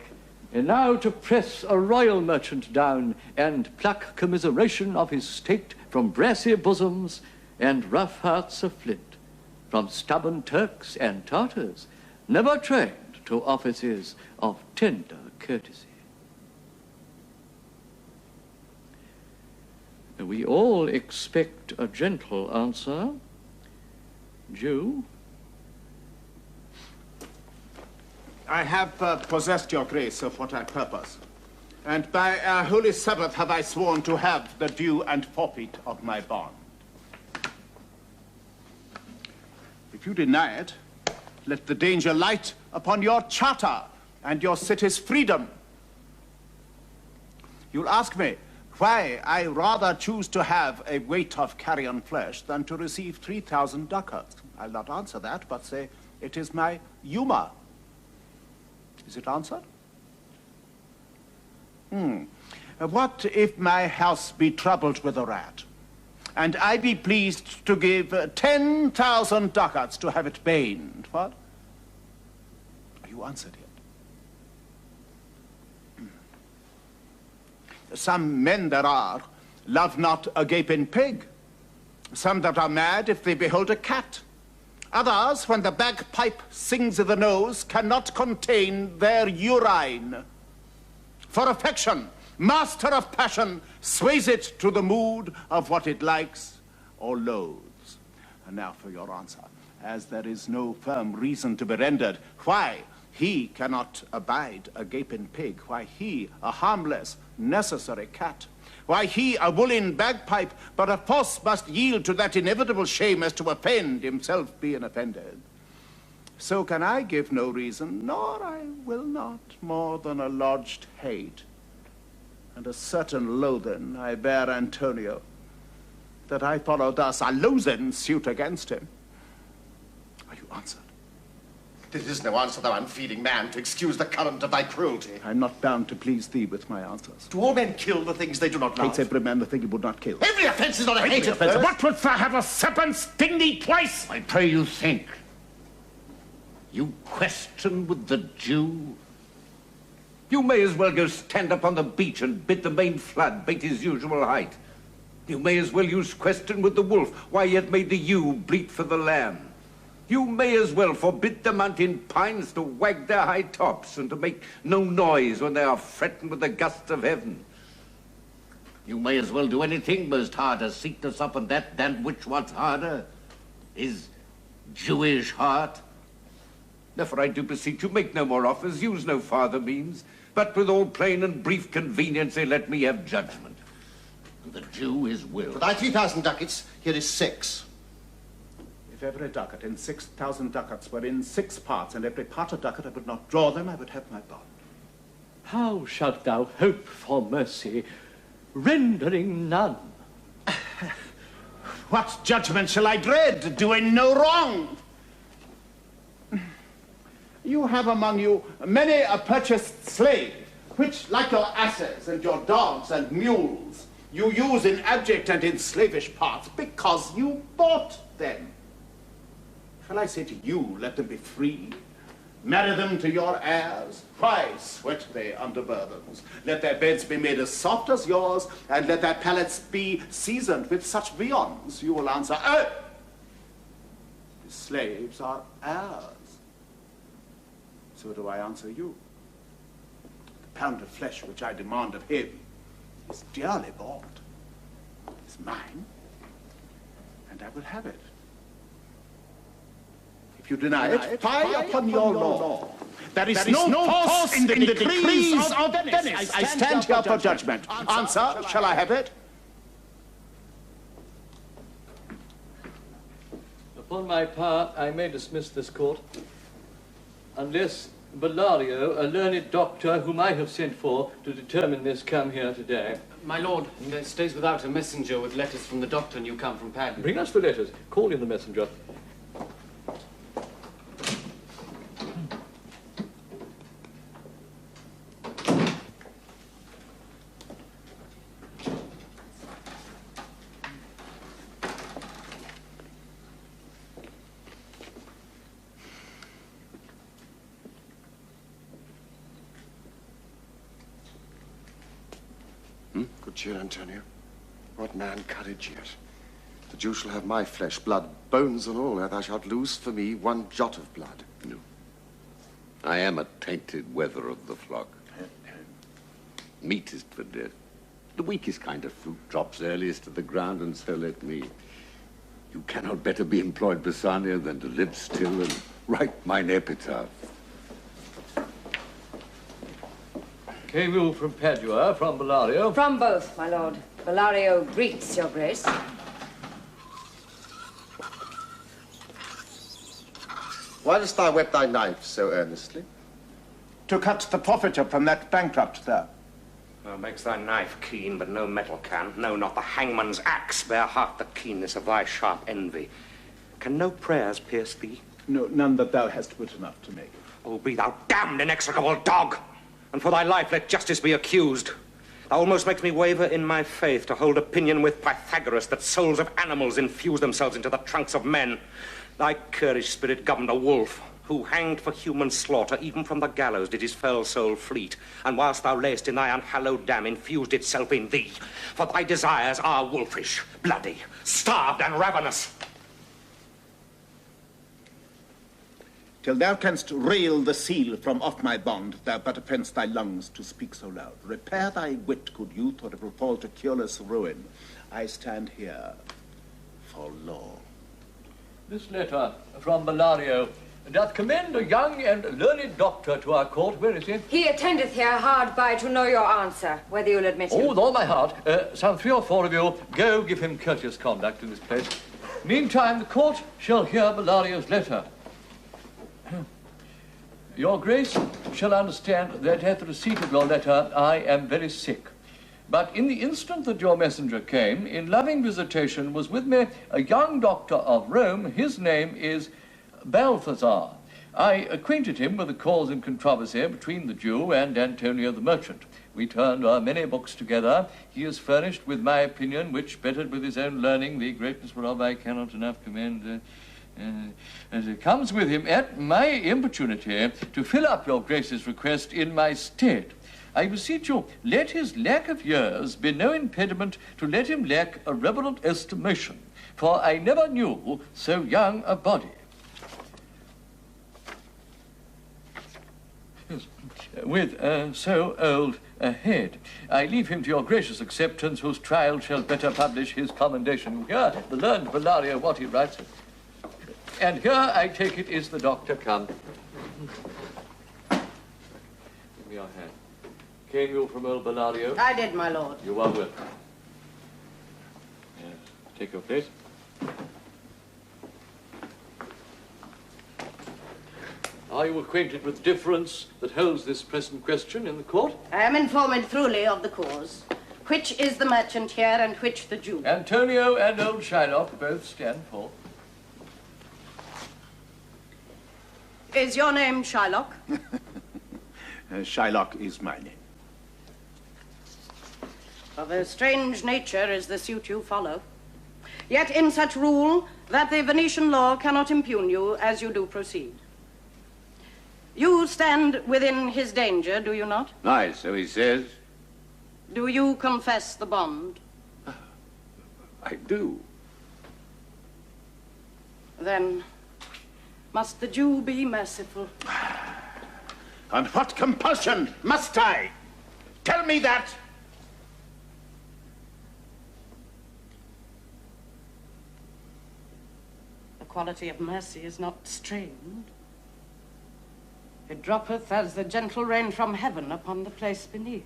[SPEAKER 19] and now to press a royal merchant down, and pluck commiseration of his state from brassy bosoms and rough hearts of flint, from stubborn Turks and Tartars, never trained to offices of tender courtesy. We all expect a gentle answer. Jew?
[SPEAKER 11] I have possessed your grace of what I purpose, and by our holy Sabbath have I sworn to have the due and forfeit of my bond. If you deny it, let the danger light upon your charter and your city's freedom. You'll ask me why I rather choose to have a weight of carrion flesh than to receive 3,000 ducats. I'll not answer that, but say it is my humor. Is it answered? What if my house be troubled with a rat, and I be pleased to give 10,000 ducats to have it baned? What? Are you answered yet? Some men there are love not a gaping pig. Some that are mad if they behold a cat. Others, when the bagpipe sings i' the nose, cannot contain their urine. For affection, master of passion, sways it to the mood of what it likes or loathes. And now for your answer. As there is no firm reason to be rendered, why he cannot abide a gaping pig, why he, a harmless, necessary cat, why he, a woolen bagpipe, but of force must yield to that inevitable shame as to offend himself being offended. So can I give no reason, nor I will not, more than a lodged hate, and a certain loathing I bear Antonio, that I follow thus a loathing suit against him. Are you answered?
[SPEAKER 5] This is no answer, thou unfeeling man, to excuse the current of thy cruelty.
[SPEAKER 11] I'm not bound to please thee with my answers.
[SPEAKER 5] Do all men kill the things they do not love?
[SPEAKER 11] Hates every man the thing he would not kill.
[SPEAKER 5] Every offence is not a hate offence.
[SPEAKER 11] What wouldst thou have a serpent sting thee twice?
[SPEAKER 2] I pray you think. You question with the Jew? You may as well go stand up on the beach and bid the main flood bait his usual height. You may as well use question with the wolf, why yet made the ewe bleat for the lamb. You may as well forbid the mountain pines to wag their high tops and to make no noise when they are threatened with the gusts of heaven. You may as well do anything most hard as seek to soften that than which what's harder is Jewish heart. Therefore I do beseech you, make no more offers, use no farther means, but with all plain and brief conveniency let me have judgment. And the Jew his will.
[SPEAKER 11] For thy 3,000 ducats, here is 6.
[SPEAKER 20] If every ducat in 6,000 ducats were in 6 parts, and every part a ducat, I would not draw them, I would have my bond.
[SPEAKER 19] How shalt thou hope for mercy, rendering none?
[SPEAKER 20] What judgment shall I dread, doing no wrong? You have among you many a purchased slave, which, like your asses and your dogs and mules, you use in abject and in slavish parts because you bought them. Shall I say to you, let them be free? Marry them to your heirs? Why sweat they under burdens? Let their beds be made as soft as yours, and let their palates be seasoned with such viands. You will answer, oh, the slaves are ours. So do I answer you. The pound of flesh which I demand of him is dearly bought. It's mine, and I will have it. If you deny it, fie upon your law. There is no pause in the decrees of Venice. I stand here for judgment. Answer, shall I have it?
[SPEAKER 19] Upon my part, I may dismiss this court, unless Bellario, a learned doctor whom I have sent for to determine this, come here today.
[SPEAKER 3] My lord, there stays without a messenger with letters from the doctor, and you come from Padua.
[SPEAKER 19] Bring us the letters. Call in the messenger.
[SPEAKER 5] Good cheer, Antonio. What man courage yet? The Jew shall have my flesh, blood, bones and all, ere thou shalt lose for me one jot of blood.
[SPEAKER 2] No. I am a tainted wether of the flock. Meat is for death. The weakest kind of fruit drops earliest to the ground, and so let me. You cannot better be employed, Bassanio, than to live still and write mine epitaph.
[SPEAKER 19] Came you from Padua, from Bellario?
[SPEAKER 9] From both, my lord. Bellario greets your grace.
[SPEAKER 5] Why dost thou whet thy knife so earnestly?
[SPEAKER 20] To cut the forfeiture from that bankrupt there.
[SPEAKER 17] Thou makes thy knife keen, but no metal can. No, not the hangman's axe bear half the keenness of thy sharp envy. Can no prayers pierce thee?
[SPEAKER 20] No, none that thou hast wit enough to make.
[SPEAKER 17] Oh, be thou damned inexorable dog! And for thy life let justice be accused. Thou almost makes me waver in my faith to hold opinion with Pythagoras that souls of animals infuse themselves into the trunks of men. Thy currish spirit governed a wolf, who hanged for human slaughter, even from the gallows did his fell soul fleet, and whilst thou layest in thy unhallowed dam, infused itself in thee. For thy desires are wolfish, bloody, starved and ravenous.
[SPEAKER 20] Till thou canst rail the seal from off my bond, thou but offense thy lungs to speak so loud. Repair thy wit, good youth, or it will fall to cureless ruin. I stand here for law.
[SPEAKER 19] This letter from Bellario doth commend a young and learned doctor to our court. Where is he?
[SPEAKER 9] He attendeth here hard by to know your answer, whether you'll admit him.
[SPEAKER 19] Oh, with all my heart. Some 3 or 4 of you go give him courteous conduct in this place. Meantime, the court shall hear Bellario's letter. Your Grace shall understand that at the receipt of your letter I am very sick. But in the instant that your messenger came, in loving visitation was with me a young doctor of Rome. His name is Balthazar. I acquainted him with the cause and controversy between the Jew and Antonio the merchant. We turned our many books together. He is furnished with my opinion, which, bettered with his own learning, the greatness whereof I cannot enough commend, as it comes with him at my importunity to fill up your Grace's request in my stead. I beseech you, let his lack of years be no impediment to let him lack a reverent estimation, for I never knew so young a body. With so old a head. I leave him to your gracious acceptance, whose trial shall better publish his commendation. Here, the learned Bellario, what he writes. And here, I take it, is the doctor come. Give me your hand. Came you from Earl Bellario?
[SPEAKER 8] I did, my lord.
[SPEAKER 19] You are welcome. Yes. Take your place. Are you acquainted with the difference that holds this present question in the court?
[SPEAKER 8] I am informed truly of the cause. Which is the merchant here and which the Jew?
[SPEAKER 19] Antonio and old Shylock both stand forth.
[SPEAKER 8] Is your name Shylock?
[SPEAKER 11] Shylock is my name.
[SPEAKER 8] Of a strange nature is the suit you follow. Yet in such rule that the Venetian law cannot impugn you as you do proceed. You stand within his danger, do you not?
[SPEAKER 2] Aye, so he says.
[SPEAKER 8] Do you confess the bond?
[SPEAKER 2] I do.
[SPEAKER 8] Then must the Jew be merciful?
[SPEAKER 11] On what compulsion must I? Tell me that.
[SPEAKER 8] The quality of mercy is not strained. It droppeth as the gentle rain from heaven upon the place beneath.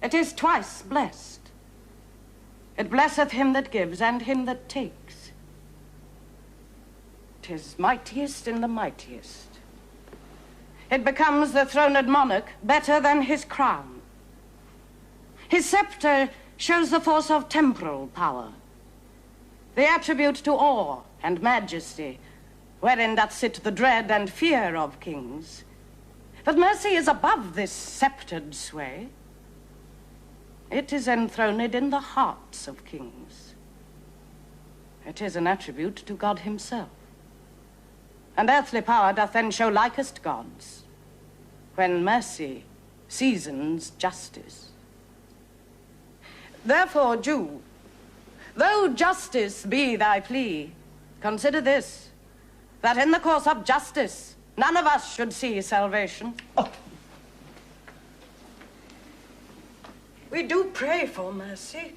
[SPEAKER 8] It is twice blessed. It blesseth him that gives and him that takes. 'Tis mightiest in the mightiest. It becomes the throned monarch better than his crown. His scepter shows the force of temporal power, the attribute to awe and majesty, wherein doth sit the dread and fear of kings. But mercy is above this sceptred sway. It is enthroned in the hearts of kings. It is an attribute to God himself. And earthly power doth then show likest gods, when mercy seasons justice. Therefore, Jew, though justice be thy plea, consider this, that in the course of justice, none of us should see salvation. Oh. We do pray for mercy,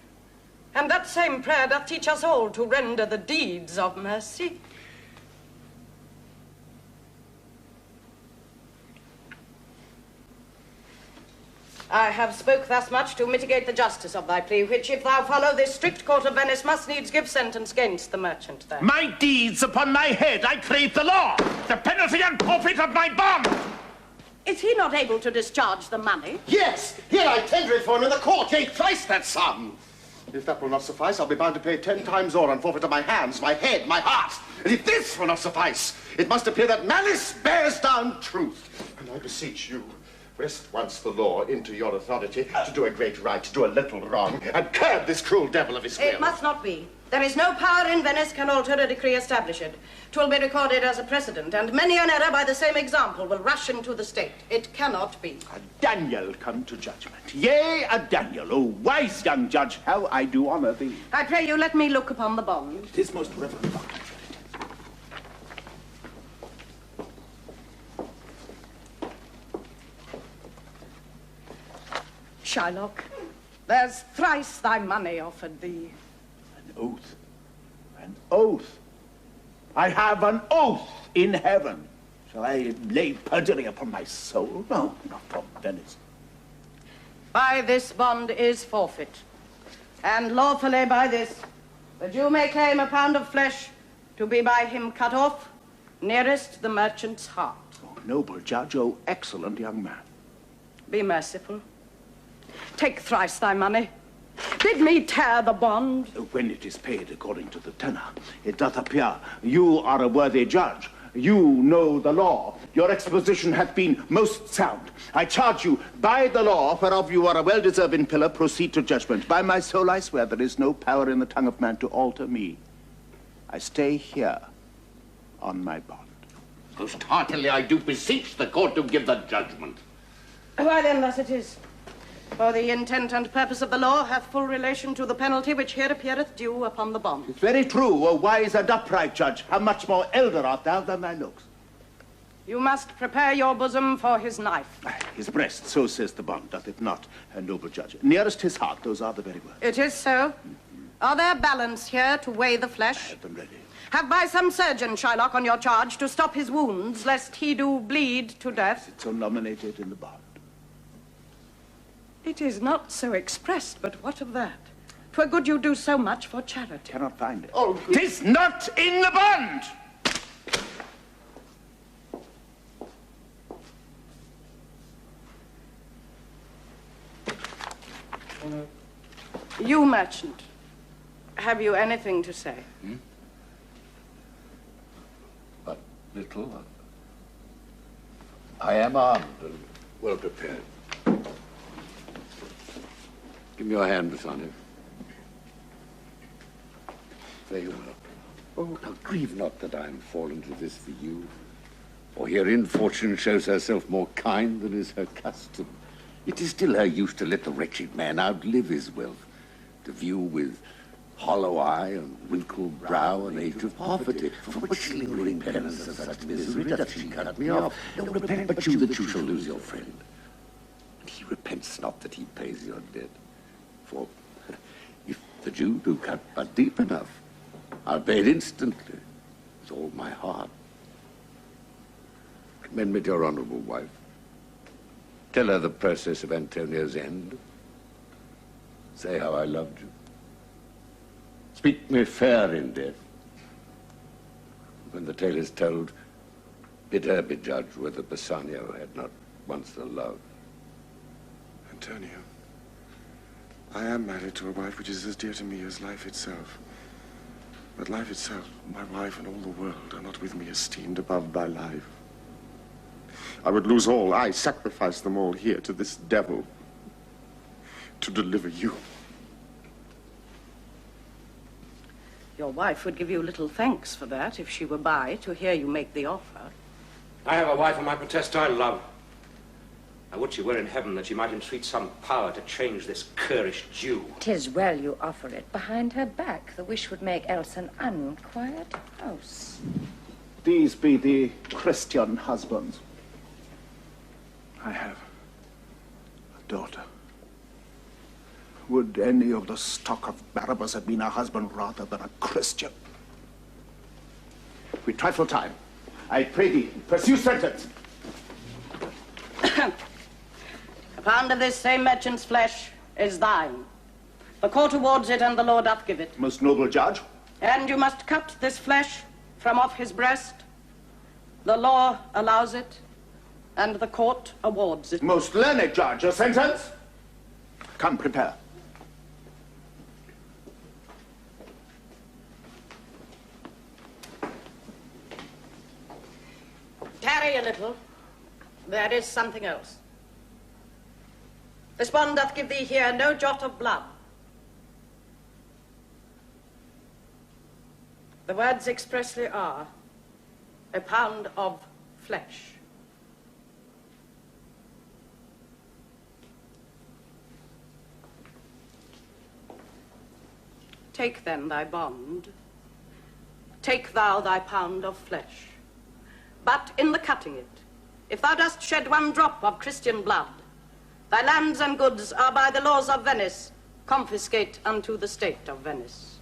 [SPEAKER 8] and that same prayer doth teach us all to render the deeds of mercy. I have spoke thus much to mitigate the justice of thy plea, which, if thou follow this strict court of Venice, must needs give sentence against the merchant there.
[SPEAKER 11] My deeds upon my head, I crave the law, the penalty and forfeit of my bond.
[SPEAKER 8] Is he not able to discharge the money?
[SPEAKER 5] Yes, here I tender it for him in the court, yea, thrice that sum. If that will not suffice, I'll be bound to pay 10 times more on forfeit of my hands, my head, my heart. And if this will not suffice, it must appear that malice bears down truth. And I beseech you, wrest once the law into your authority to do a great right, to do a little wrong, and curb this cruel devil of his will.
[SPEAKER 8] It must not be. There is no power in Venice can alter a decree established. 'Twill be recorded as a precedent, and many an error by the same example will rush into the state. It cannot be.
[SPEAKER 11] A Daniel come to judgment. Yea, a Daniel, O wise young judge, how I do honor thee.
[SPEAKER 8] I pray you let me look upon the bond.
[SPEAKER 11] It is most reverend.
[SPEAKER 8] Shylock, there's thrice thy money offered thee.
[SPEAKER 11] An oath. An oath. I have an oath in heaven. Shall I lay perjury upon my soul? No, not from Venice.
[SPEAKER 8] By this bond is forfeit. And lawfully by this, the Jew may claim a pound of flesh to be by him cut off, nearest the merchant's heart.
[SPEAKER 11] Oh, noble judge, oh, excellent young man.
[SPEAKER 8] Be merciful. Take thrice thy money. Bid me tear the bond.
[SPEAKER 11] When it is paid according to the tenor, it doth appear you are a worthy judge. You know the law. Your exposition hath been most sound. I charge you, by the law, whereof you are a well-deserving pillar, proceed to judgment. By my soul I swear there is no power in the tongue of man to alter me. I stay here on my bond.
[SPEAKER 2] Most heartily I do beseech the court to give the judgment.
[SPEAKER 8] Why then thus it is. For the intent and purpose of the law hath full relation to the penalty which here appeareth due upon the bond.
[SPEAKER 11] It's very true, O wise and upright judge. How much more elder art thou than thy looks?
[SPEAKER 8] You must prepare your bosom for his knife.
[SPEAKER 11] His breast, so says the bond, doth it not, a noble judge? Nearest his heart, those are the very words.
[SPEAKER 8] It is so. Are there balance here to weigh the flesh?
[SPEAKER 11] I have them ready.
[SPEAKER 8] Have by some surgeon, Shylock, on your charge to stop his wounds, lest he do bleed to death.
[SPEAKER 11] It's so nominated in the bond.
[SPEAKER 8] It is not so expressed, but what of that? 'Twere good you do so much for charity.
[SPEAKER 11] Cannot find it. Oh, 'tis not in the bond!
[SPEAKER 8] You, merchant, have you anything to say?
[SPEAKER 2] But little. I am armed and well prepared. Give me your hand, Bassanio. There you are. Oh, now grieve not that I am fallen to this for you. For herein fortune shows herself more kind than is her custom. It is still her use to let the wretched man outlive his wealth, to view with hollow eye and wrinkled brow an age of poverty. For which lingering penance of such misery doth she cut me off? No, repent but you that you shall lose your friend. And he repents not that he pays your debt. For if the Jew do cut but deep enough, I'll pay it instantly, with all my heart. Commend me to your honourable wife. Tell her the process of Antonio's end. Say how I loved you. Speak me fair in death. When the tale is told, bid her be judged whether Bassanio had not once the love.
[SPEAKER 5] Antonio, I am married to a wife which is as dear to me as life itself. But life itself, my wife, and all the world are not with me esteemed above thy life. I would lose all, I sacrifice them all here to this devil, to deliver you.
[SPEAKER 8] Your wife would give you little thanks for that if she were by to hear you make the offer.
[SPEAKER 17] I have a wife whom I protest I love. I would she were in heaven that she might entreat some power to change this currish Jew.
[SPEAKER 9] 'Tis well you offer it. Behind her back, the wish would make else an unquiet house.
[SPEAKER 11] These be the Christian husbands. I have a daughter. Would any of the stock of Barabbas have been a husband rather than a Christian? We trifle time. I pray thee, pursue sentence.
[SPEAKER 8] A pound of this same merchant's flesh is thine. The court awards it, and the law doth give it.
[SPEAKER 11] Most noble judge.
[SPEAKER 8] And you must cut this flesh from off his breast. The law allows it, and the court awards it.
[SPEAKER 11] Most learned judge, a sentence? Come, prepare.
[SPEAKER 8] Tarry a little. There is something else. This bond doth give thee here no jot of blood. The words expressly are a pound of flesh. Take then thy bond. Take thou thy pound of flesh. But in the cutting it, if thou dost shed one drop of Christian blood, thy lands and goods are by the laws of Venice confiscate unto the state of Venice.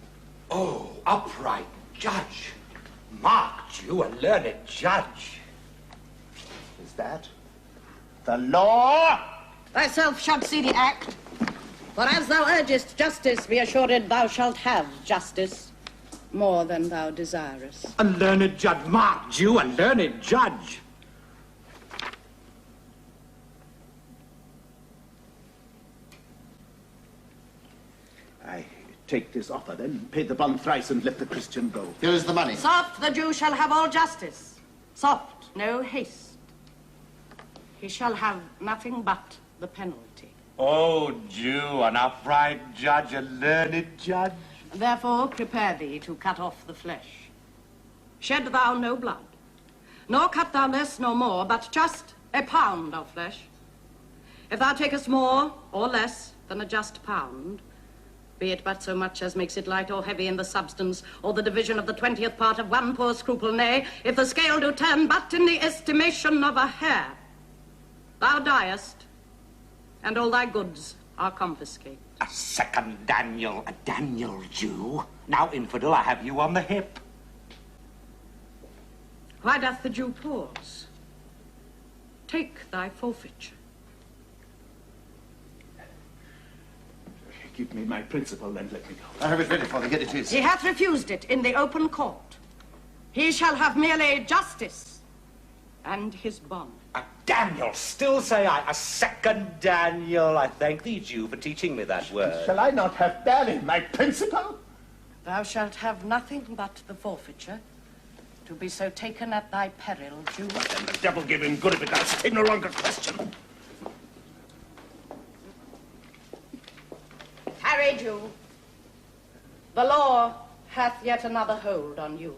[SPEAKER 17] Oh, upright judge. Marked you a learned judge.
[SPEAKER 11] Is that the law?
[SPEAKER 8] Thyself shalt see the act. For as thou urgest justice, be assured thou shalt have justice more than thou desirest.
[SPEAKER 17] A learned judge. Marked you a learned judge.
[SPEAKER 11] I take this offer, then pay the bond thrice and let the Christian go. Here is the money.
[SPEAKER 8] Soft, the Jew shall have all justice. Soft, no haste. He shall have nothing but the penalty.
[SPEAKER 7] Oh, Jew, an upright judge, a learned judge.
[SPEAKER 8] Therefore, prepare thee to cut off the flesh. Shed thou no blood, nor cut thou less nor more, but just a pound of flesh. If thou takest more or less than a just pound, be it but so much as makes it light or heavy in the substance, or the division of the 20th part of one poor scruple, nay, if the scale do turn but in the estimation of a hair, thou diest, and all thy goods are confiscated.
[SPEAKER 17] A second Daniel, a Daniel Jew. Now, infidel, I have you on the hip.
[SPEAKER 8] Why doth the Jew pause? Take thy forfeiture.
[SPEAKER 11] Give me my principal and let me go. I have it ready for thee. Here it is.
[SPEAKER 8] He hath refused it in the open court. He shall have merely justice and his bond.
[SPEAKER 17] Daniel, still say I. A second Daniel. I thank thee, Jew, for teaching me that word.
[SPEAKER 11] Shall I not have barely my principal?
[SPEAKER 8] Thou shalt have nothing but the forfeiture, to be so taken at thy peril, Jew.
[SPEAKER 11] And the devil give him good if it does stay no longer question.
[SPEAKER 8] Harry, Jew. The law hath yet another hold on you.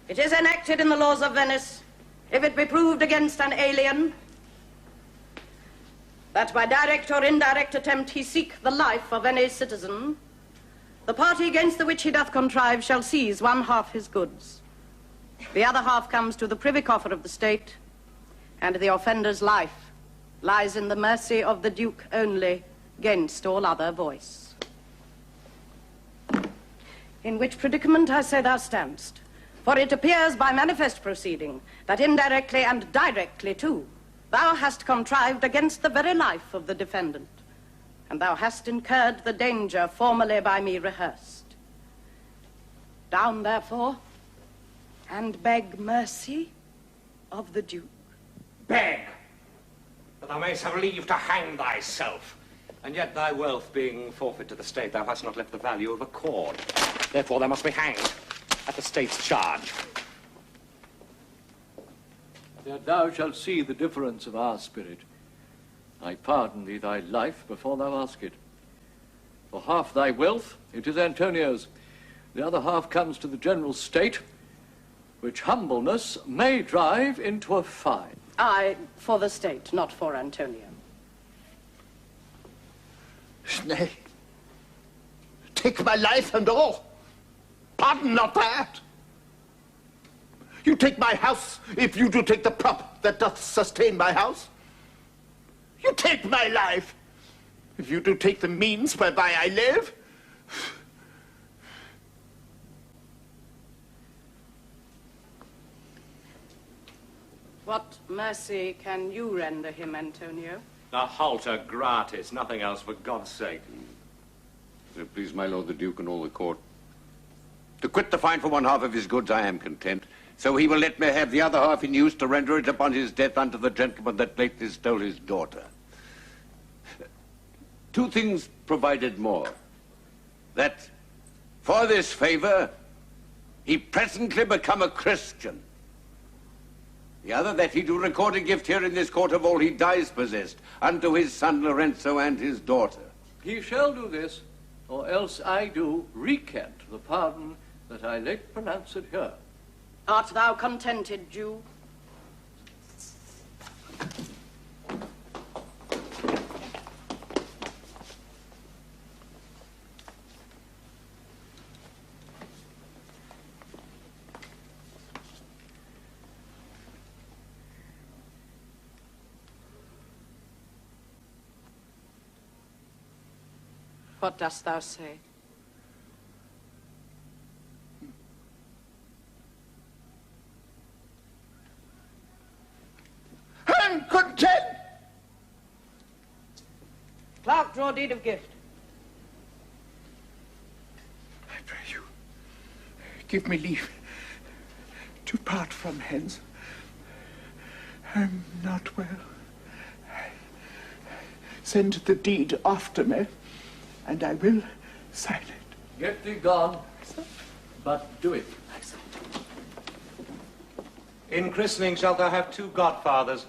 [SPEAKER 8] It is enacted in the laws of Venice, if it be proved against an alien, that by direct or indirect attempt he seek the life of any citizen, the party against the which he doth contrive shall seize one half his goods. The other half comes to the privy coffer of the state, and the offender's life lies in the mercy of the Duke only, against all other voice. In which predicament I say thou standst, for it appears by manifest proceeding that indirectly and directly too thou hast contrived against the very life of the defendant, and thou hast incurred the danger formerly by me rehearsed. Down, therefore, and beg mercy of the Duke.
[SPEAKER 17] Beg, that thou mayst have leave to hang thyself. And yet thy wealth being forfeit to the state, thou hast not left the value of a cord. Therefore thou must be hanged at the state's charge.
[SPEAKER 19] Yet thou shalt see the difference of our spirit. I pardon thee thy life before thou ask it. For half thy wealth, it is Antonio's. The other half comes to the general state, which humbleness may drive into a fine.
[SPEAKER 8] I, for the state, not for Antonio.
[SPEAKER 11] Nay, take my life and all. Pardon not that. You take my house, if you do take the prop that doth sustain my house. You take my life, if you do take the means whereby I live.
[SPEAKER 8] What mercy can you render him, Antonio?
[SPEAKER 17] A halter gratis, nothing else, for God's sake.
[SPEAKER 2] If it please my lord the Duke and all the court, to quit the fine for one half of his goods I am content, so he will let me have the other half in use to render it upon his death unto the gentleman that lately stole his daughter. 2 things provided more, that for this favour he presently become a Christian. The other, that he do record a gift here in this court of all he dies possessed, unto his son Lorenzo and his daughter.
[SPEAKER 19] He shall do this, or else I do recant the pardon that I late pronounced here.
[SPEAKER 8] Art thou contented, Jew? What dost thou say?
[SPEAKER 11] I'm content.
[SPEAKER 8] Clerk, draw deed of gift.
[SPEAKER 11] I pray you, give me leave to part from hence. I'm not well. Send the deed after me, and I will sign it.
[SPEAKER 19] Get thee gone, but do it.
[SPEAKER 17] In christening shalt thou have 2 godfathers.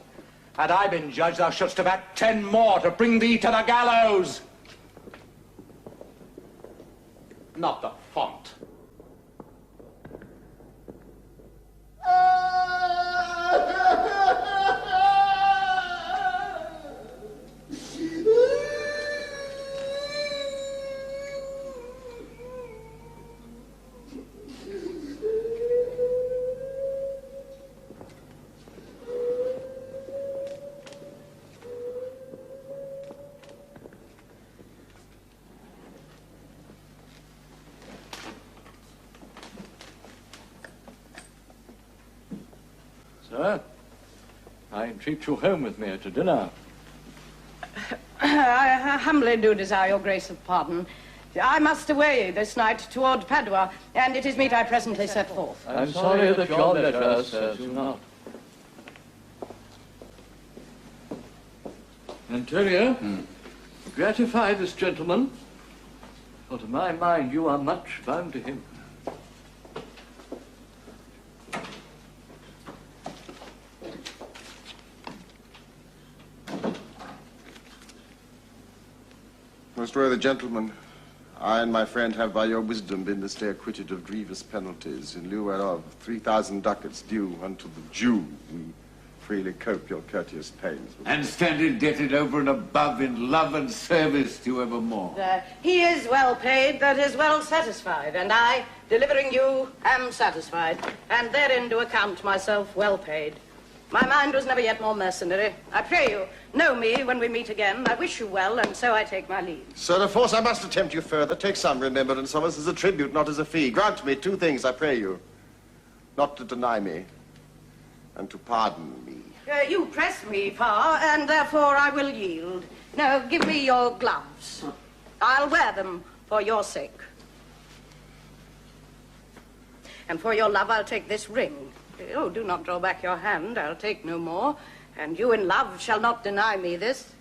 [SPEAKER 17] Had I been judge, thou shouldst have had 10 more to bring thee to the gallows. Not the font.
[SPEAKER 19] Sir, I entreat you home with me to dinner.
[SPEAKER 8] I humbly do desire your grace of pardon. I must away this night toward Padua, and it is meet I presently set forth.
[SPEAKER 19] I'm sorry that your letter says you not. Antonio, gratify this gentleman, for to my mind you are much bound to him.
[SPEAKER 5] Most worthy gentlemen, I and my friend have by your wisdom been this day acquitted of grievous penalties, in lieu whereof 3,000 ducats due unto the Jew. We freely cope your courteous pains.
[SPEAKER 2] And stand indebted over and above in love and service to evermore.
[SPEAKER 8] He is well paid that is well satisfied, and I, delivering you, am satisfied, and therein do account myself well paid. My mind was never yet more mercenary. I pray you, know me when we meet again. I wish you well, and so I take my leave.
[SPEAKER 5] Sir, of course I must attempt you further. Take some remembrance of us as a tribute, not as a fee. Grant me 2 things, I pray you. Not to deny me, and to pardon me.
[SPEAKER 8] You press me far, and therefore I will yield. Now, give me your gloves. I'll wear them for your sake. And for your love, I'll take this ring. Oh, do not draw back your hand. I'll take no more. And you in love shall not deny me this.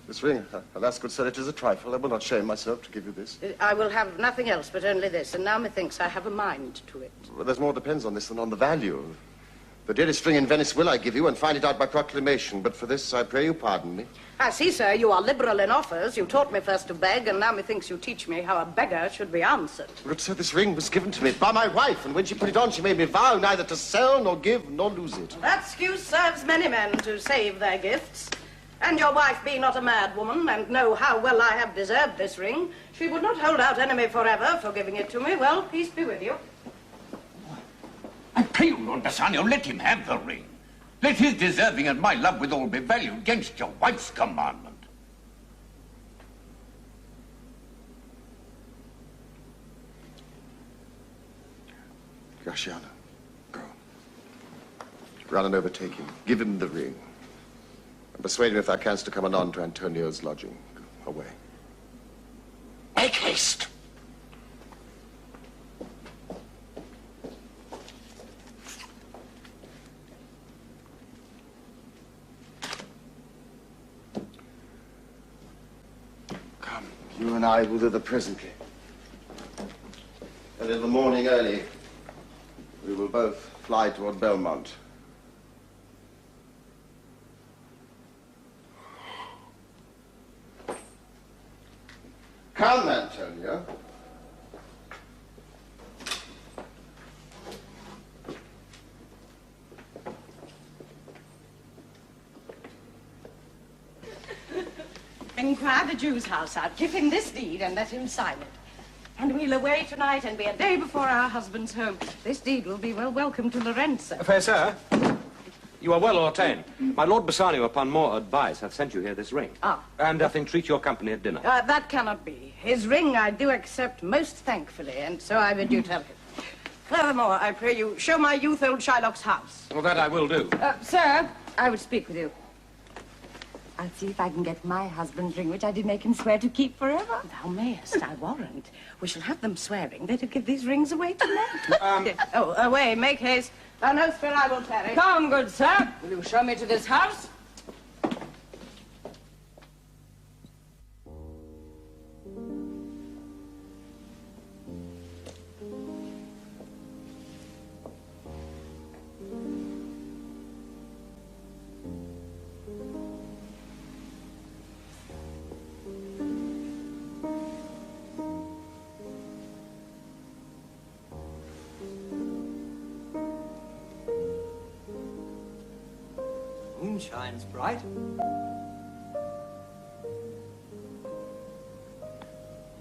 [SPEAKER 5] This ring, alas, good sir, it is a trifle. I will not shame myself to give you this.
[SPEAKER 8] I will have nothing else but only this, and now methinks I have a mind to it.
[SPEAKER 5] Well, there's more depends on this than on the value. The dearest ring in Venice will I give you, and find it out by proclamation. But for this, I pray you pardon me.
[SPEAKER 8] I see, sir, you are liberal in offers. You taught me first to beg, and now methinks you teach me how a beggar should be answered.
[SPEAKER 5] But sir, this ring was given to me by my wife, and when she put it on, she made me vow neither to sell, nor give, nor lose it.
[SPEAKER 8] That excuse serves many men to save their gifts. And your wife be not a mad woman, and know how well I have deserved this ring, she would not hold out enemy forever for giving it to me. Well, peace be with you.
[SPEAKER 2] I pray you, Lord Bassanio, let him have the ring. Let his deserving and my love withal be valued against your wife's commandment.
[SPEAKER 5] Gratiano, go. Run and overtake him. Give him the ring. And persuade him, if thou canst, to come anon to Antonio's lodging. Go away.
[SPEAKER 2] Make haste.
[SPEAKER 5] Come, you and I will thither presently. And in the morning early, we will both fly toward Belmont. Come, Antonio.
[SPEAKER 8] Inquire the Jew's house out. Give him this deed and let him sign it. And we'll away tonight and be a day before our husband's home. This deed will be well welcome to Lorenzo.
[SPEAKER 17] Fair sir, you are well ordained. My Lord Bassanio, upon more advice, hath sent you here this ring. And doth entreat your company at dinner.
[SPEAKER 8] That cannot be. His ring I do accept most thankfully, and so I bid you tell him. Furthermore, I pray you, show my youth old Shylock's house.
[SPEAKER 17] Well, that I will do.
[SPEAKER 9] Sir, I would speak with you. I'll see if I can get my husband's ring, which I did make him swear to keep forever.
[SPEAKER 8] Thou mayest, I warrant. We shall have them swearing they're to give these rings away to men. Away, make haste. Thou knowst where I will tarry.
[SPEAKER 9] Come, good sir. Will you show me to this house?
[SPEAKER 6] Moon shines bright.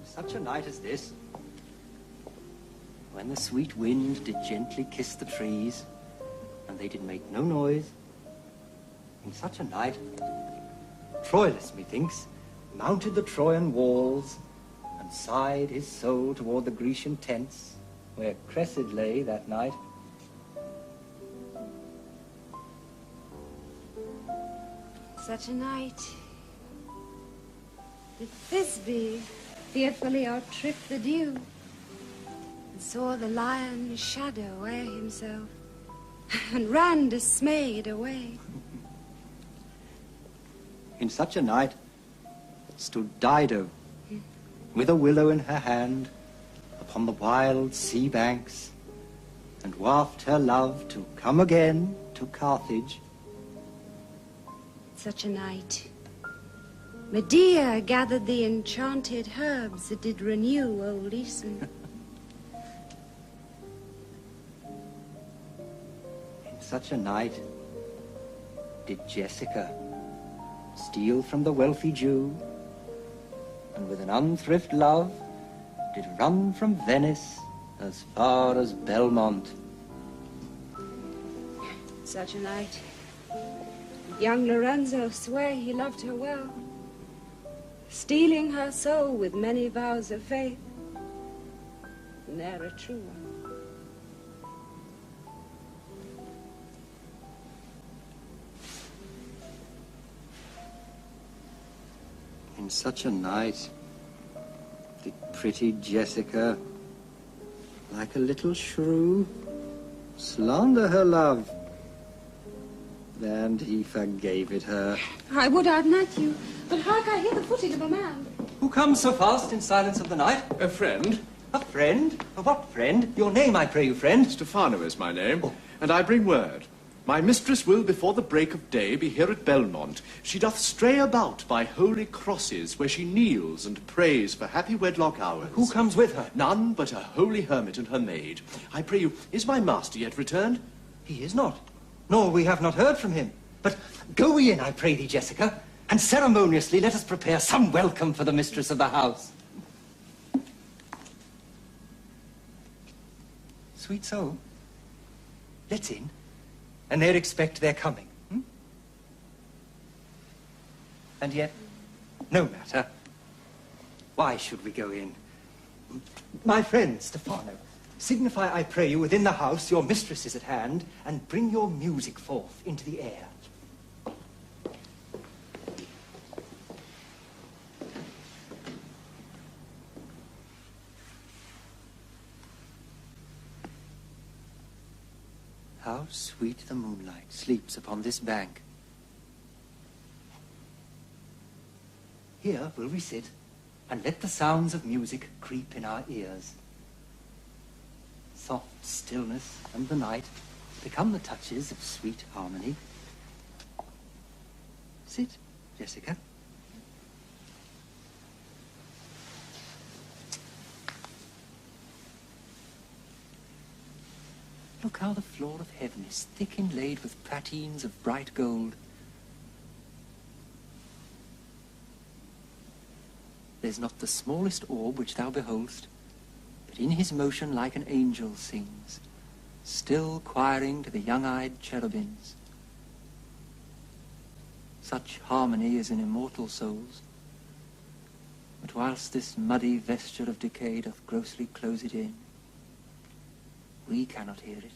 [SPEAKER 6] Such a night as this, when the sweet wind did gently kiss the trees, and they did make no noise, in such a night, Troilus, methinks, mounted the Trojan walls, and sighed his soul toward the Grecian tents, where Cressid lay that night.
[SPEAKER 12] Such a night did Thisbe fearfully outtrip the dew, and saw the lion's shadow wear himself, and ran dismayed away.
[SPEAKER 6] In such a night stood Dido, with a willow in her hand, upon the wild sea banks, and waft her love to come again to Carthage.
[SPEAKER 12] Such a night Medea gathered the enchanted herbs that did renew old Aeson.
[SPEAKER 6] In such a night did Jessica steal from the wealthy Jew, and with an unthrift love did run from Venice as far as Belmont.
[SPEAKER 12] Such a night did young Lorenzo swear he loved her well, stealing her soul with many vows of faith, ne'er a true one.
[SPEAKER 6] In such a night did pretty Jessica, like a little shrew, slander her love, and he forgave it her.
[SPEAKER 12] I would outnight you, but hark, I hear the footing of a man.
[SPEAKER 6] Who comes so fast in silence of the night?
[SPEAKER 10] A friend.
[SPEAKER 6] A friend? What friend? Your name, I pray you, friend.
[SPEAKER 10] Stefano is my name, and I bring word. My mistress will, before the break of day, be here at Belmont. She doth stray about by holy crosses, where she kneels and prays for happy wedlock hours.
[SPEAKER 6] Who comes with her?
[SPEAKER 10] None but a holy hermit and her maid. I pray you, is my master yet returned?
[SPEAKER 6] He is not, nor we have not heard from him. But go we in, I pray thee, Jessica, and ceremoniously let us prepare some welcome for the mistress of the house. Sweet soul, let's in, and there expect their coming. And yet, no matter. Why should we go in? My friend, Stefano, signify, I pray you, within the house your mistress is at hand, and bring your music forth into the air. How sweet the moonlight sleeps upon this bank. Here will we sit, and let the sounds of music creep in our ears. Soft stillness and the night become the touches of sweet harmony. Sit, Jessica. Look how the floor of heaven is thick inlaid with patines of bright gold. There's not the smallest orb which thou behold'st, but in his motion like an angel sings, still choiring to the young-eyed cherubims. Such harmony is in immortal souls, but whilst this muddy vesture of decay doth grossly close it in, we cannot hear it.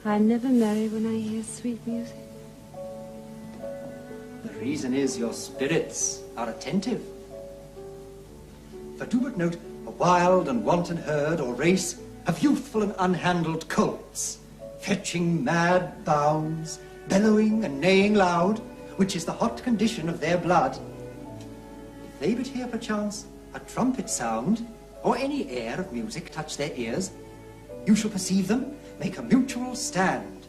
[SPEAKER 12] I'm never merry when I hear sweet music.
[SPEAKER 6] The reason is your spirits are attentive. For do but note a wild and wanton herd or race of youthful and unhandled colts, fetching mad bounds, bellowing and neighing loud, which is the hot condition of their blood. If they but hear perchance a trumpet sound, or any air of music touch their ears, you shall perceive them make a mutual stand,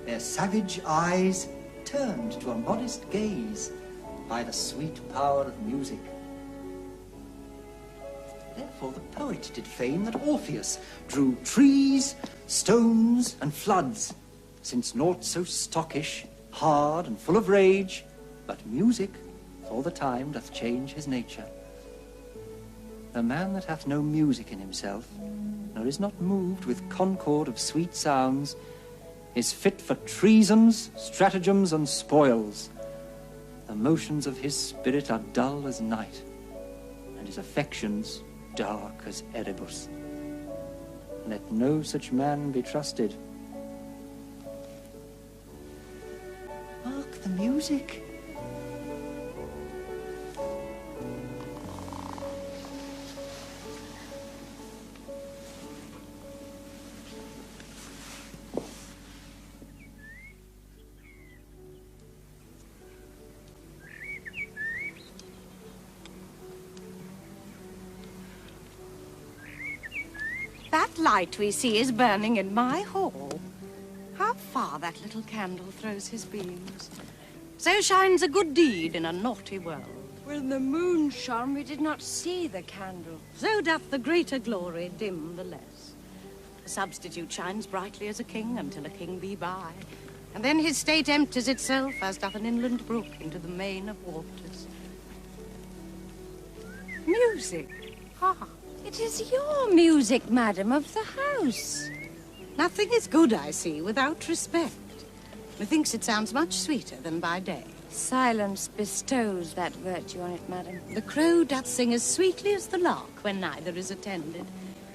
[SPEAKER 6] their savage eyes turned to a modest gaze by the sweet power of music. Therefore the poet did feign that Orpheus drew trees, stones, and floods, since naught so stockish, hard, and full of rage, but music, for the time, doth change his nature. The man that hath no music in himself, nor is not moved with concord of sweet sounds, is fit for treasons, stratagems, and spoils. The motions of his spirit are dull as night, and his affections dark as Erebus. Let no such man be trusted. Mark the music.
[SPEAKER 8] That light we see is burning in my hall. How far that little candle throws his beams. So shines a good deed in a naughty world.
[SPEAKER 9] When the moon shone, we did not see the candle.
[SPEAKER 8] So doth the greater glory dim the less. The substitute shines brightly as a king until a king be by. And then his state empties itself, as doth an inland brook, into the main of waters. Music.
[SPEAKER 9] Ah, it is your music, madam, of the house.
[SPEAKER 8] Nothing is good, I see, without respect. Methinks it sounds much sweeter than by day.
[SPEAKER 9] Silence bestows that virtue on it, madam.
[SPEAKER 8] The crow doth sing as sweetly as the lark when neither is attended.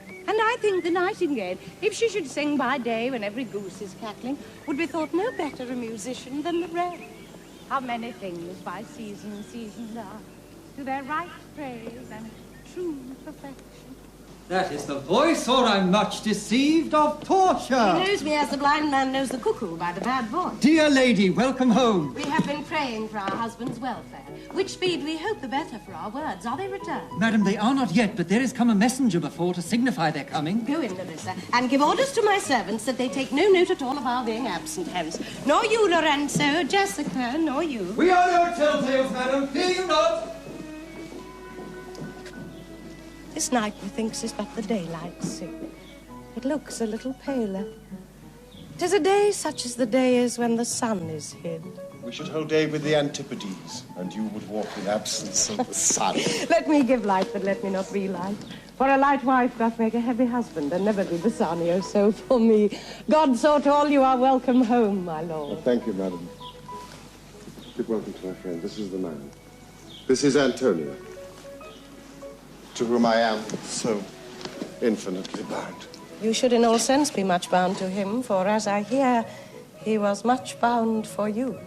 [SPEAKER 8] And I think the nightingale, if she should sing by day when every goose is cackling, would be thought no better a musician than the wren. How many things by seasons are, to their right praise and true perfection.
[SPEAKER 6] That is the voice, or I'm much deceived, of Portia.
[SPEAKER 8] He knows me as the blind man knows the cuckoo by the bad voice.
[SPEAKER 6] Dear lady, welcome home.
[SPEAKER 8] We have been praying for our husband's welfare. Which speed we hope the better for our words. Are they returned?
[SPEAKER 6] Madam, they are not yet, but there is come a messenger before to signify their coming.
[SPEAKER 8] Go in, Larissa, and give orders to my servants that they take no note at all of our being absent hence. Nor you, Lorenzo, Jessica, nor you.
[SPEAKER 6] We are no telltales, madam. Fear you not.
[SPEAKER 8] This night, methinks, is but the daylight sick. It looks a little paler. 'Tis a day such as the day is when the sun is hid.
[SPEAKER 5] We should hold day with the Antipodes, and you would walk in absence of the sun.
[SPEAKER 8] Let me give light, but let me not be light. For a light wife doth make a heavy husband, and never be Bassanio so for me. God sort all, you are welcome home, my lord.
[SPEAKER 5] Thank you, madam. Good welcome to my friend. This is the man. This is Antonio, to whom I am so infinitely bound.
[SPEAKER 8] You should in all sense be much bound to him, for as I hear, he was much bound for you.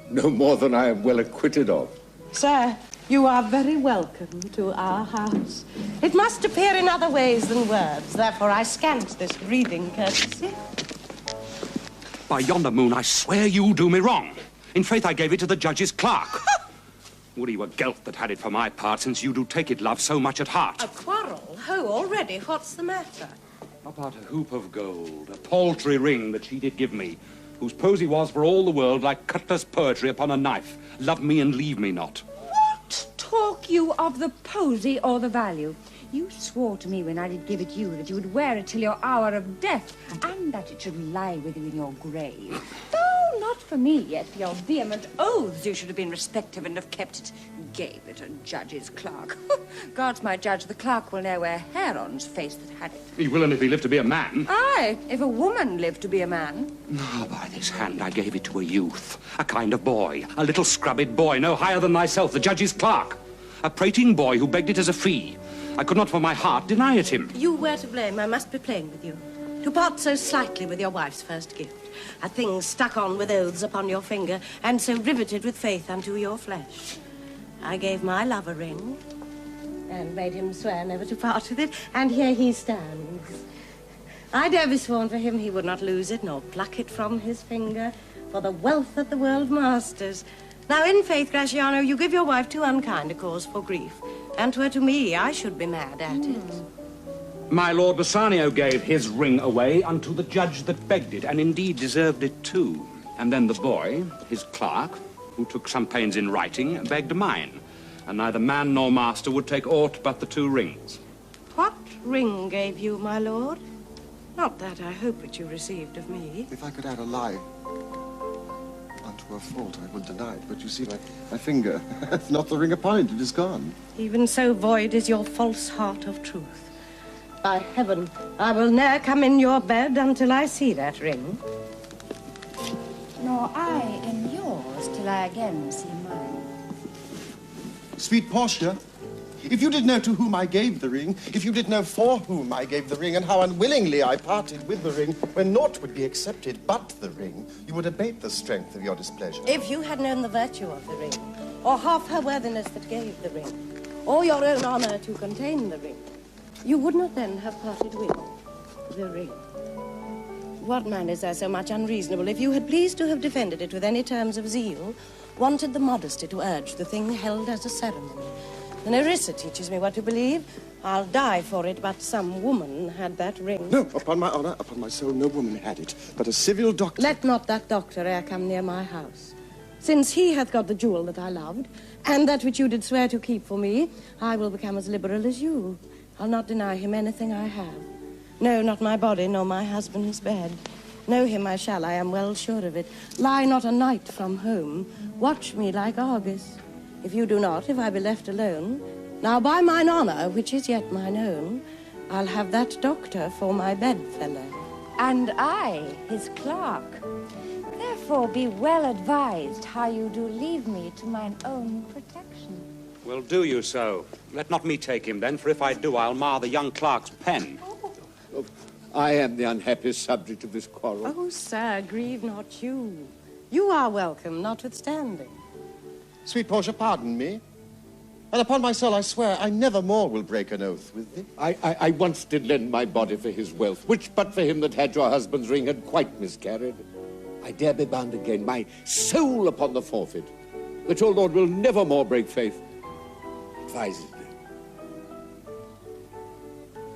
[SPEAKER 2] No more than I am well acquitted of.
[SPEAKER 8] Sir, you are very welcome to our house. It must appear in other ways than words, therefore I scant this breathing courtesy.
[SPEAKER 7] By yonder moon, I swear you do me wrong. In faith, I gave it to the judge's clerk. Would he were gelt that had it for my part, since you do take it, love, so much at heart.
[SPEAKER 8] A quarrel? Ho, already? What's the matter?
[SPEAKER 7] About a hoop of gold, a paltry ring that she did give me, whose posy was for all the world like cutler's poetry upon a knife. Love me and leave me not.
[SPEAKER 9] What talk you of the posy or the value? You swore to me when I did give it you that you would wear it till your hour of death, and that it should lie with you in your grave. Though not for me, yet for your vehement oaths you should have been respective and have kept it. Gave it a judge's clerk. God's my judge, the clerk will ne'er wear hair on's face that had it.
[SPEAKER 7] He will, and if he live to be a man.
[SPEAKER 9] Aye, if a woman lived to be a man.
[SPEAKER 7] Ah, by this hand I gave it to a youth, a kind of boy, a little scrubbed boy, no higher than thyself, the judge's clerk. A prating boy who begged it as a fee. I could not for my heart deny it him.
[SPEAKER 8] You were to blame. I must be plain with you. To part so slightly with your wife's first gift, a thing stuck on with oaths upon your finger, and so riveted with faith unto your flesh. I gave my love a ring, and made him swear never to part with it, and here he stands. I dare be sworn for him he would not lose it, nor pluck it from his finger, for the wealth that the world masters. Now, in faith, Gratiano, you give your wife too unkind a cause for grief, and 'twere to me I should be mad at it.
[SPEAKER 7] My Lord Bassanio gave his ring away unto the judge that begged it, and indeed deserved it too. And then the boy, his clerk, who took some pains in writing, begged mine, and neither man nor master would take aught but the 2 rings.
[SPEAKER 8] What ring gave you, my lord? Not that I hope it you received of me.
[SPEAKER 5] If I could add a lie unto a fault, I would deny it. But you see, my finger, it's not the ring upon it, it is gone.
[SPEAKER 8] Even so void is your false heart of truth. By heaven, I will ne'er come in your bed until I see that ring.
[SPEAKER 9] Nor I in yours till I again see mine.
[SPEAKER 5] Sweet Portia, if you did know to whom I gave the ring, if you did know for whom I gave the ring, and how unwillingly I parted with the ring, when naught would be accepted but the ring, you would abate the strength of your displeasure.
[SPEAKER 8] If you had known the virtue of the ring, or half her worthiness that gave the ring, or your own honor to contain the ring, you would not then have parted with the ring. What man is there so much unreasonable, if you had pleased to have defended it with any terms of zeal, wanted the modesty to urge the thing held as a ceremony? The Nerissa teaches me what to believe. I'll die for it, but some woman had that ring.
[SPEAKER 5] No, upon my honor, upon my soul, no woman had it, but a civil doctor.
[SPEAKER 8] Let not that doctor e'er come near my house. Since he hath got the jewel that I loved, and that which you did swear to keep for me, I will become as liberal as you. I'll not deny him anything I have. No, not my body, nor my husband's bed. Know him I shall, I am well sure of it. Lie not a night from home. Watch me like Argus. If you do not, if I be left alone, now by mine honor, which is yet mine own, I'll have that doctor for my bedfellow.
[SPEAKER 9] And I, his clerk. Therefore be well advised how you do leave me to mine own protection.
[SPEAKER 17] Well, do you so? Let not me take him then, for if I do, I'll mar the young clerk's pen.
[SPEAKER 2] Oh, I am the unhappy subject of this quarrel.
[SPEAKER 8] Oh, sir, grieve not you. You are welcome, notwithstanding.
[SPEAKER 5] Sweet Portia, pardon me. And upon my soul, I swear, I never more will break an oath with thee.
[SPEAKER 2] I once did lend my body for his wealth, which but for him that had your husband's ring had quite miscarried. I dare be bound again, my soul upon the forfeit, that your lord will never more break faith. Advisedly.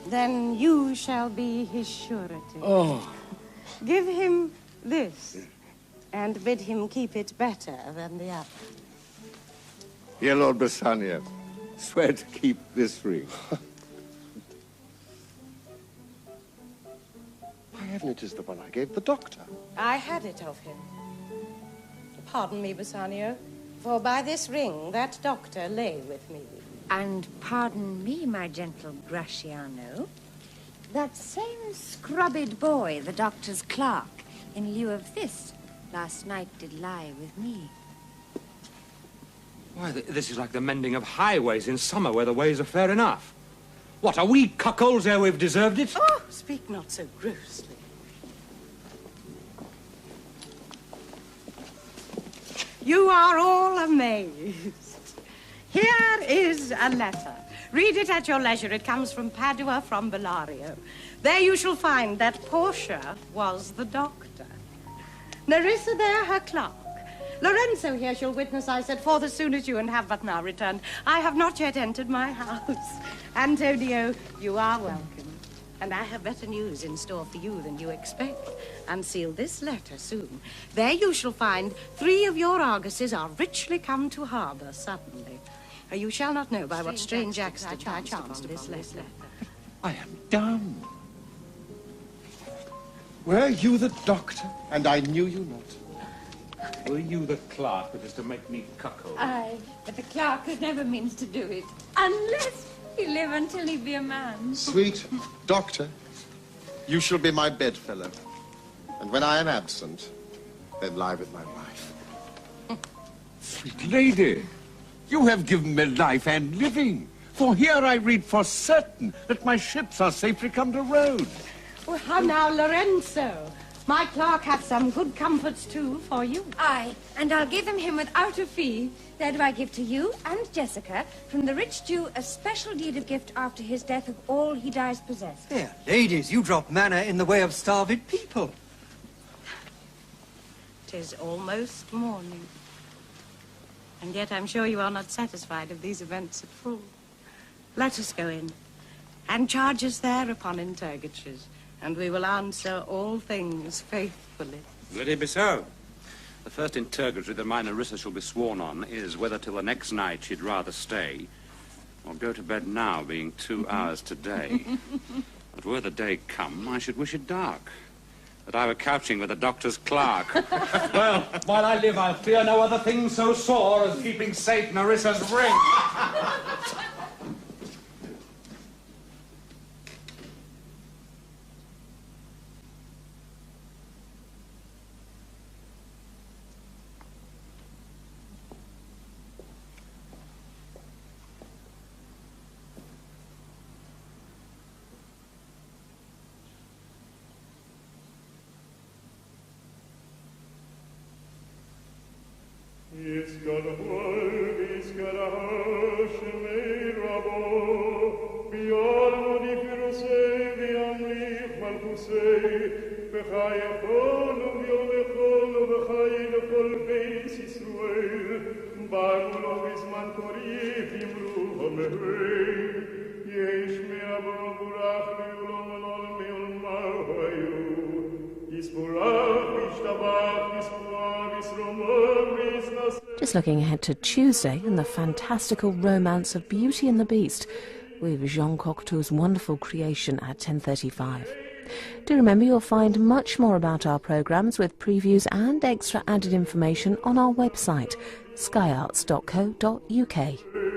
[SPEAKER 8] Then you shall be his surety.
[SPEAKER 2] Oh.
[SPEAKER 8] Give him this, and bid him keep it better than the other.
[SPEAKER 2] Dear Lord Bassanio, swear to keep this ring.
[SPEAKER 5] By heaven, it is the one I gave the doctor.
[SPEAKER 8] I had it of him. Pardon me, Bassanio, for by this ring that doctor lay with me.
[SPEAKER 9] And pardon me, my gentle Gratiano, that same scrubbed boy, the doctor's clerk, in lieu of this, last night did lie with me.
[SPEAKER 17] Why, this is like the mending of highways in summer where the ways are fair enough. What, are we cuckolds ere we've deserved it?
[SPEAKER 8] Oh, speak not so grossly. You are all amazed. Here is a letter. Read it at your leisure. It comes from Padua, from Bellario. There you shall find that Portia was the doctor. Nerissa there, her clerk. Lorenzo here shall witness I set forth as soon as you and have but now returned. I have not yet entered my house. Antonio, you are welcome. And I have better news in store for you than you expect. Unseal this letter soon. There you shall find 3 of your Arguses are richly come to harbour suddenly. You shall not know by what strange accident I chanced upon this letter.
[SPEAKER 2] I am dumb.
[SPEAKER 5] Were you the doctor, and I knew you not?
[SPEAKER 17] Were you the clerk that is to make me cuckold?
[SPEAKER 9] Aye, but the clerk never means to do it, unless he live until he be a man.
[SPEAKER 5] Sweet doctor, you shall be my bedfellow. And when I am absent, then lie with my wife.
[SPEAKER 2] Sweet lady, you have given me life and living. For here I read for certain that my ships are safely come to road.
[SPEAKER 8] Oh, how now, Lorenzo? My clerk hath some good comforts, too, for you.
[SPEAKER 9] Aye, and I'll give him without a fee. There do I give to you and Jessica, from the rich Jew, a special deed of gift after his death of all he dies possessed.
[SPEAKER 6] There, ladies, you drop manna in the way of starved people.
[SPEAKER 8] 'Tis almost morning. And yet I'm sure you are not satisfied of these events at full. Let us go in, and charge us there upon interrogators, and we will answer all things faithfully.
[SPEAKER 17] Let it be so. The first interrogatory that my Nerissa shall be sworn on is whether till the next night she'd rather stay or go to bed now, being 2 hours today. But were the day come, I should wish it dark, that I were couching with the doctor's clerk. Well, while I live, I'll fear no other thing so sore as keeping safe Nerissa's ring.
[SPEAKER 21] Just looking ahead to Tuesday and the fantastical romance of Beauty and the Beast with Jean Cocteau's wonderful creation at 10:35. Do remember you'll find much more about our programmes with previews and extra added information on our website, skyarts.co.uk.